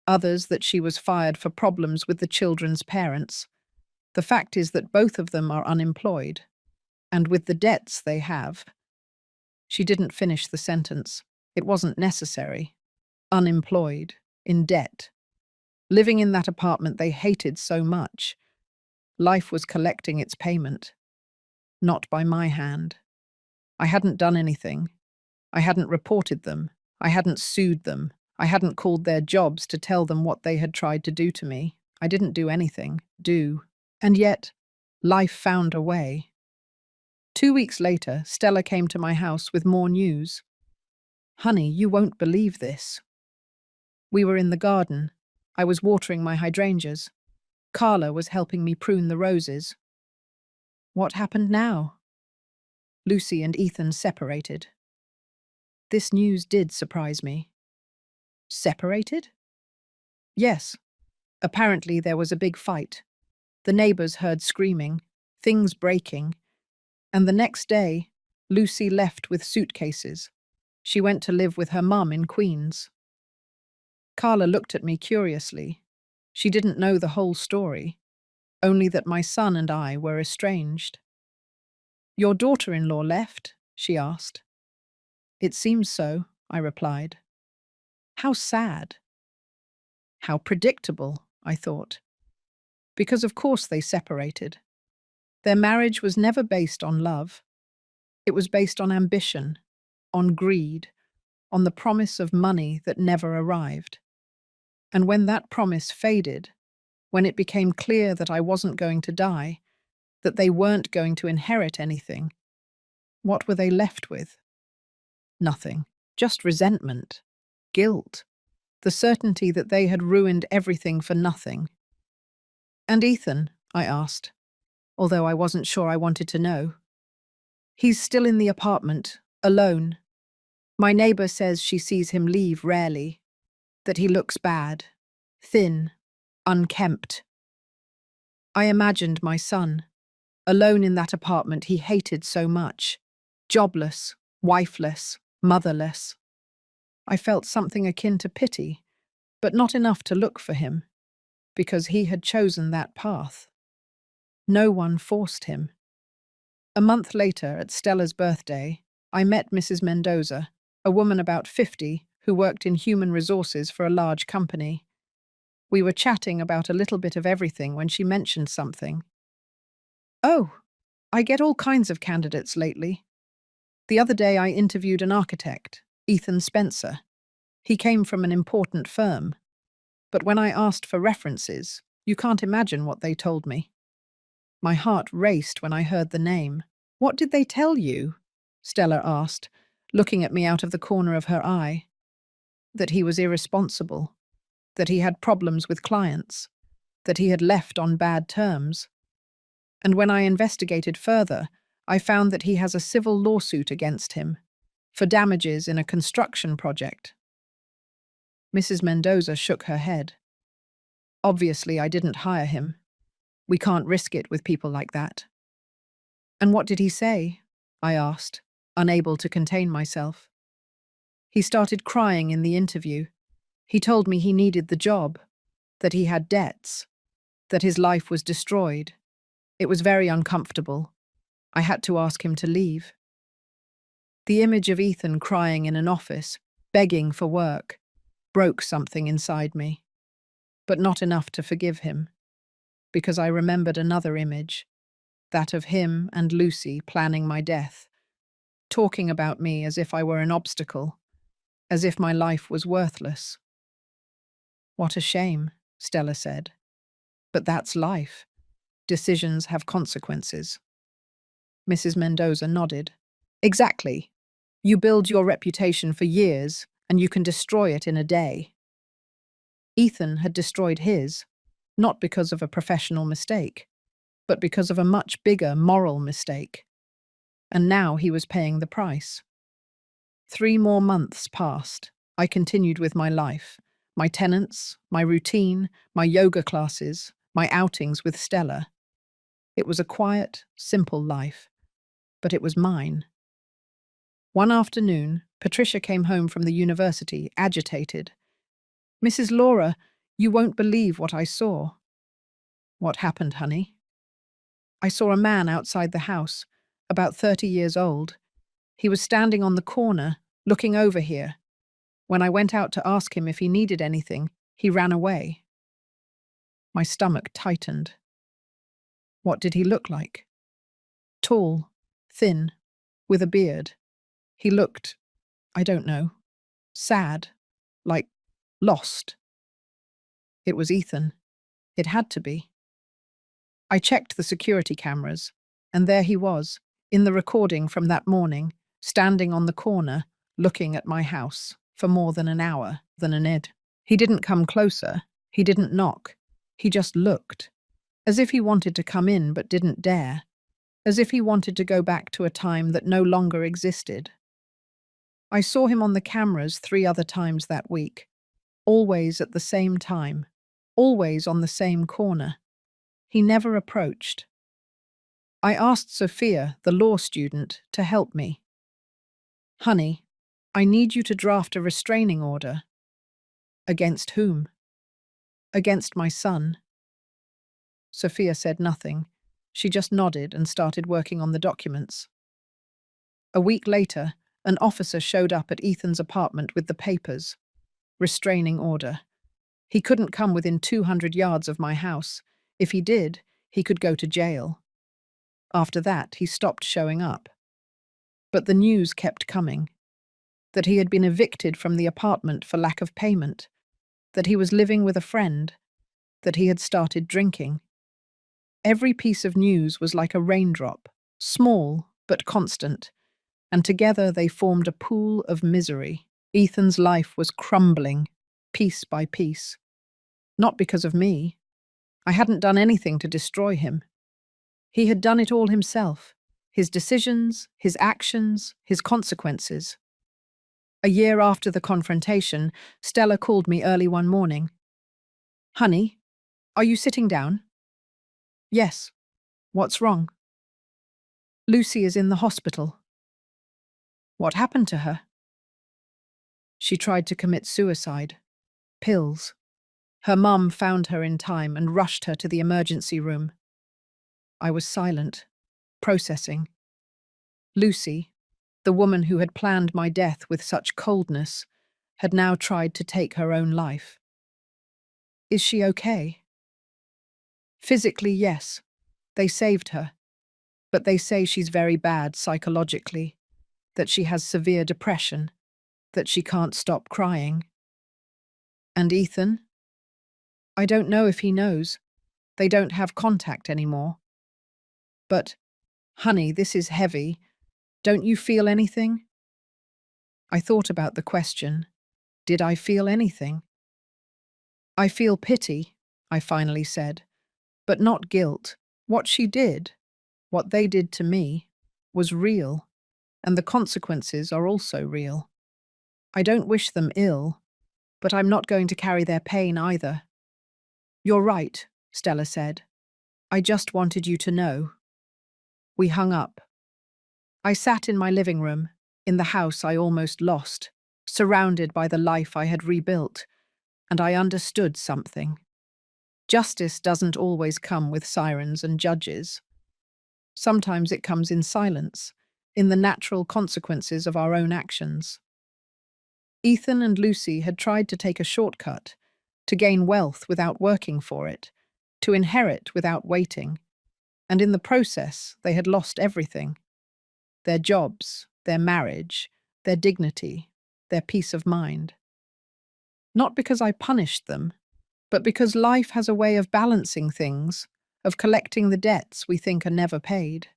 Others that she was fired for problems with the children's parents. The fact is that both of them are unemployed. And with the debts they have." She didn't finish the sentence. It wasn't necessary. Unemployed, in debt, living in that apartment they hated so much. Life was collecting its payment. Not by my hand. I hadn't done anything. I hadn't reported them. I hadn't sued them. I hadn't called their jobs to tell them what they had tried to do to me. I didn't do anything. And yet, life found a way. 2 weeks later, Stella came to my house with more news. "Honey, you won't believe this." We were in the garden. I was watering my hydrangeas. Carla was helping me prune the roses. "What happened now?" "Lucy and Ethan separated." This news did surprise me. "Separated?" "Yes. Apparently there was a big fight. The neighbors heard screaming, things breaking, and the next day, Lucy left with suitcases. She went to live with her mum in Queens." Carla looked at me curiously. She didn't know the whole story, only that my son and I were estranged. "Your daughter-in-law left?" she asked. "It seems so," I replied. How sad. How predictable, I thought. Because of course they separated. Their marriage was never based on love. It was based on ambition, on greed, on the promise of money that never arrived. And when that promise faded, when it became clear that I wasn't going to die, that they weren't going to inherit anything, what were they left with? Nothing. Just resentment, guilt, the certainty that they had ruined everything for nothing. "And Ethan?" I asked, although I wasn't sure I wanted to know. "He's still in the apartment, alone. My neighbor says she sees him leave rarely, that he looks bad, thin, unkempt." I imagined my son, alone in that apartment he hated so much, jobless, wifeless, motherless. I felt something akin to pity, but not enough to look for him. because he had chosen that path. No one forced him. A month later, at Stella's birthday, I met Mrs. Mendoza, a woman about 50 who worked in human resources for a large company. We were chatting about a little bit of everything when she mentioned something. "Oh, I get all kinds of candidates lately. The other day I interviewed an architect, Ethan Spencer. He came from an important firm. But when I asked for references, you can't imagine what they told me." My heart raced when I heard the name. "What did they tell you?" Stella asked, looking at me out of the corner of her eye. That he was irresponsible, that he had problems with clients, that he had left on bad terms. And when I investigated further, I found that he has a civil lawsuit against him for damages in a construction project. Mrs. Mendoza shook her head. "Obviously, I didn't hire him. We can't risk it with people like that." "And what did he say?" I asked, unable to contain myself. "He started crying in the interview. He told me he needed the job, that he had debts, that his life was destroyed. It was very uncomfortable. I had to ask him to leave." The image of Ethan crying in an office, begging for work, broke something inside me. But not enough to forgive him, because I remembered another image, that of him and Lucy planning my death, talking about me as if I were an obstacle, as if my life was worthless. "What a shame," Stella said. "But that's life. Decisions have consequences." Mrs. Mendoza nodded. "Exactly. You build your reputation for years, and you can destroy it in a day." Ethan had destroyed his, not because of a professional mistake, but because of a much bigger moral mistake. And now he was paying the price. 3 more months passed. I continued with my life, my tenants, my routine, my yoga classes, my outings with Stella. It was a quiet, simple life, but it was mine. One afternoon, Patricia came home from the university, agitated. "Mrs. Laura, you won't believe what I saw." "What happened, honey?" "I saw a man outside the house, about 30 years old. He was standing on the corner, looking over here. When I went out to ask him if he needed anything, he ran away." My stomach tightened. "What did he look like?" "Tall, thin, with a beard. He looked, I don't know, sad, like lost." It was Ethan. It had to be. I checked the security cameras, and there he was, in the recording from that morning, standing on the corner, looking at my house, for more than an hour, than an id. He didn't come closer, he didn't knock, he just looked, as if he wanted to come in but didn't dare, as if he wanted to go back to a time that no longer existed. I saw him on the cameras 3 other times that week, always at the same time, always on the same corner. He never approached. I asked Sophia, the law student, to help me. "Honey, I need you to draft a restraining order." "Against whom?" "Against my son." Sophia said nothing. She just nodded and started working on the documents. A week later, an officer showed up at Ethan's apartment with the papers. Restraining order. He couldn't come within 200 yards of my house. If he did, he could go to jail. After that, he stopped showing up. But the news kept coming. That he had been evicted from the apartment for lack of payment. That he was living with a friend. That he had started drinking. Every piece of news was like a raindrop, small but constant, and together they formed a pool of misery. Ethan's life was crumbling, piece by piece. Not because of me. I hadn't done anything to destroy him. He had done it all himself. His decisions, his actions, his consequences. A year after the confrontation, Stella called me early one morning. "Honey, are you sitting down?" "Yes. What's wrong?" "Lucy is in the hospital." "What happened to her?" "She tried to commit suicide. Pills." Her mum found her in time and rushed her to the emergency room. I was silent, processing. Lucy, the woman who had planned my death with such coldness, had now tried to take her own life. Is she okay? Physically, yes. They saved her. But they say she's very bad psychologically, that she has severe depression, that she can't stop crying. And Ethan? I don't know if he knows. They don't have contact anymore. But, honey, this is heavy. Don't you feel anything? I thought about the question. Did I feel anything? I feel pity, I finally said, but not guilt. What she did, what they did to me, was real, and the consequences are also real. I don't wish them ill, but I'm not going to carry their pain either. You're right, Stella said. I just wanted you to know. We hung up. I sat in my living room, in the house I almost lost, surrounded by the life I had rebuilt, and I understood something. Justice doesn't always come with sirens and judges. Sometimes it comes in silence, in the natural consequences of our own actions. Ethan and Lucy had tried to take a shortcut, to gain wealth without working for it, to inherit without waiting, and in the process they had lost everything. Their jobs, their marriage, their dignity, their peace of mind. Not because I punished them, but because life has a way of balancing things, of collecting the debts we think are never paid.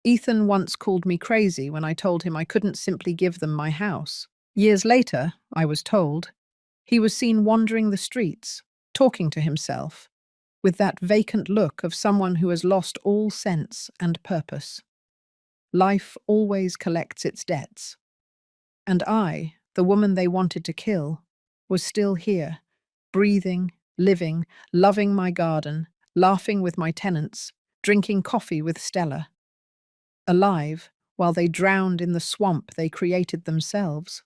Ethan once called me crazy when I told him I couldn't simply give them my house. Years later, I was told, he was seen wandering the streets, talking to himself, with that vacant look of someone who has lost all sense and purpose. Life always collects its debts. And I, the woman they wanted to kill, was still here, breathing, living, loving my garden, laughing with my tenants, drinking coffee with Stella. Alive, while they drowned in the swamp they created themselves.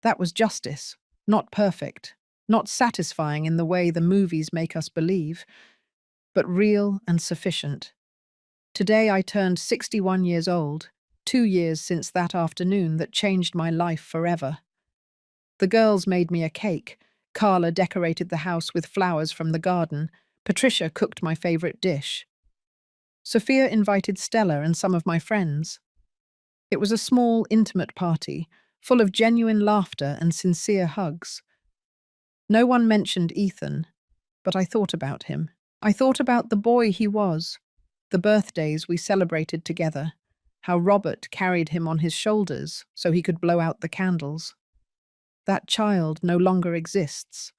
That was justice, not perfect, not satisfying in the way the movies make us believe, but real and sufficient. Today I turned 61 years old, 2 years since that afternoon that changed my life forever. The girls made me a cake. Carla decorated the house with flowers from the garden. Patricia cooked my favorite dish. Sophia invited Stella and some of my friends. It was a small, intimate party, full of genuine laughter and sincere hugs. No one mentioned Ethan, but I thought about him. I thought about the boy he was, the birthdays we celebrated together, how Robert carried him on his shoulders so he could blow out the candles. That child no longer exists,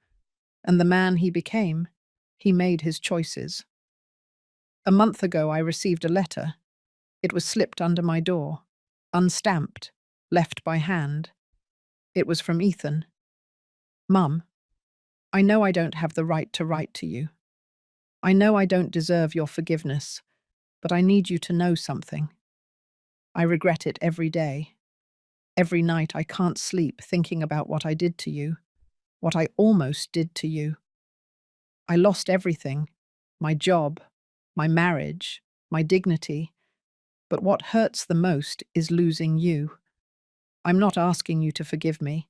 and the man he became, he made his choices. A month ago I received a letter. It was slipped under my door, unstamped, left by hand. It was from Ethan. Mum, I know I don't have the right to write to you. I know I don't deserve your forgiveness, but I need you to know something. I regret it every day. Every night I can't sleep thinking about what I did to you, what I almost did to you. I lost everything, my job, my marriage, my dignity, but what hurts the most is losing you. I'm not asking you to forgive me.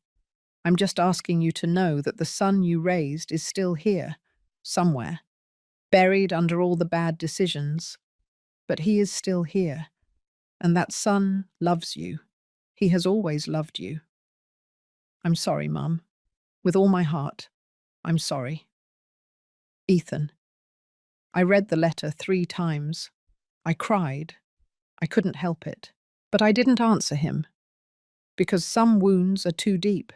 I'm just asking you to know that the son you raised is still here, somewhere, buried under all the bad decisions. But he is still here, and that son loves you. He has always loved you. I'm sorry, Mum. With all my heart, I'm sorry. Ethan. I read the letter 3 times. I cried. I couldn't help it. But I didn't answer him. Because some wounds are too deep.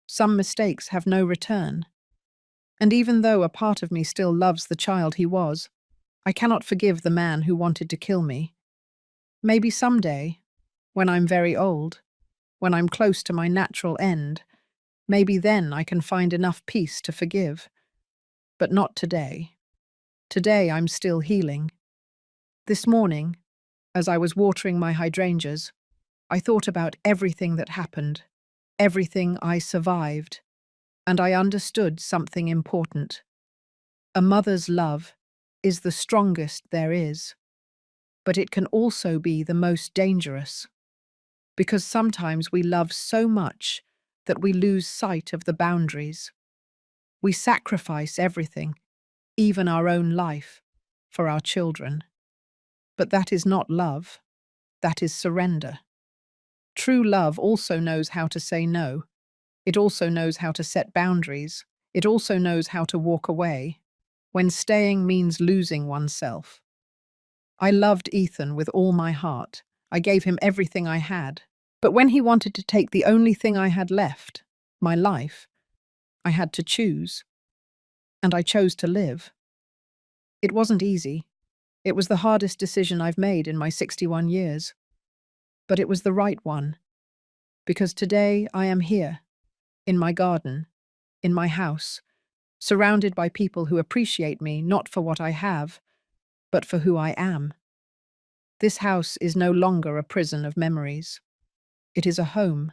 Some mistakes have no return. And even though a part of me still loves the child he was, I cannot forgive the man who wanted to kill me. Maybe someday, when I'm very old, when I'm close to my natural end, maybe then I can find enough peace to forgive. But not today. Today I'm still healing. This morning, as I was watering my hydrangeas, I thought about everything that happened, everything I survived. and I understood something important. A mother's love is the strongest there is, but it can also be the most dangerous, because sometimes we love so much that we lose sight of the boundaries. We sacrifice everything, even our own life, for our children. But that is not love, that is surrender. True love also knows how to say no. It also knows how to set boundaries. It also knows how to walk away when staying means losing oneself. I loved Ethan with all my heart. I gave him everything I had. But when he wanted to take the only thing I had left, my life, I had to choose. And I chose to live. It wasn't easy. It was the hardest decision I've made in my 61 years. But it was the right one. Because today I am here, in my garden, in my house, surrounded by people who appreciate me not for what I have, but for who I am. This house is no longer a prison of memories. It is a home,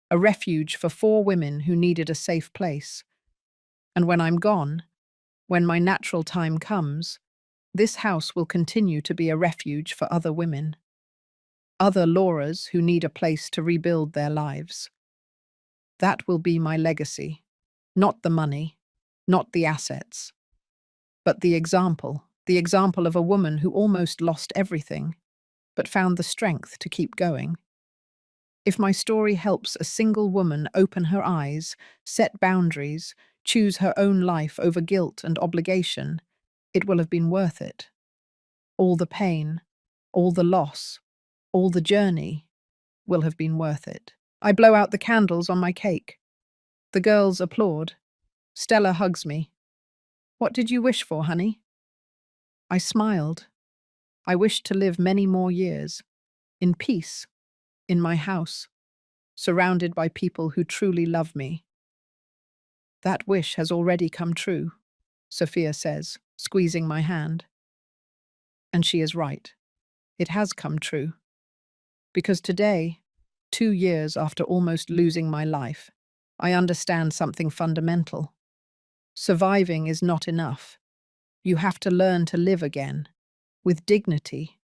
a refuge for 4 women who needed a safe place. And when I'm gone, when my natural time comes, this house will continue to be a refuge for other women, other Lauras who need a place to rebuild their lives. That will be my legacy, not the money, not the assets, but the example of a woman who almost lost everything, but found the strength to keep going. If my story helps a single woman open her eyes, set boundaries, choose her own life over guilt and obligation, it will have been worth it. All the pain, all the loss, all the journey will have been worth it. I blow out the candles on my cake. The girls applaud. Stella hugs me. "What did you wish for, honey?" I smiled. I wished to live many more years, in peace, in my house, surrounded by people who truly love me. "That wish has already come true," Sophia says, squeezing my hand. And she is right. It has come true. Because today, 2 years after almost losing my life, I understand something fundamental. Surviving is not enough. You have to learn to live again, with dignity,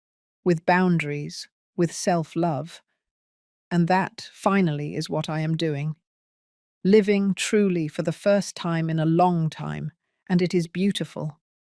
with boundaries, with self-love. And that, finally, is what I am doing. Living truly for the first time in a long time, and it is beautiful.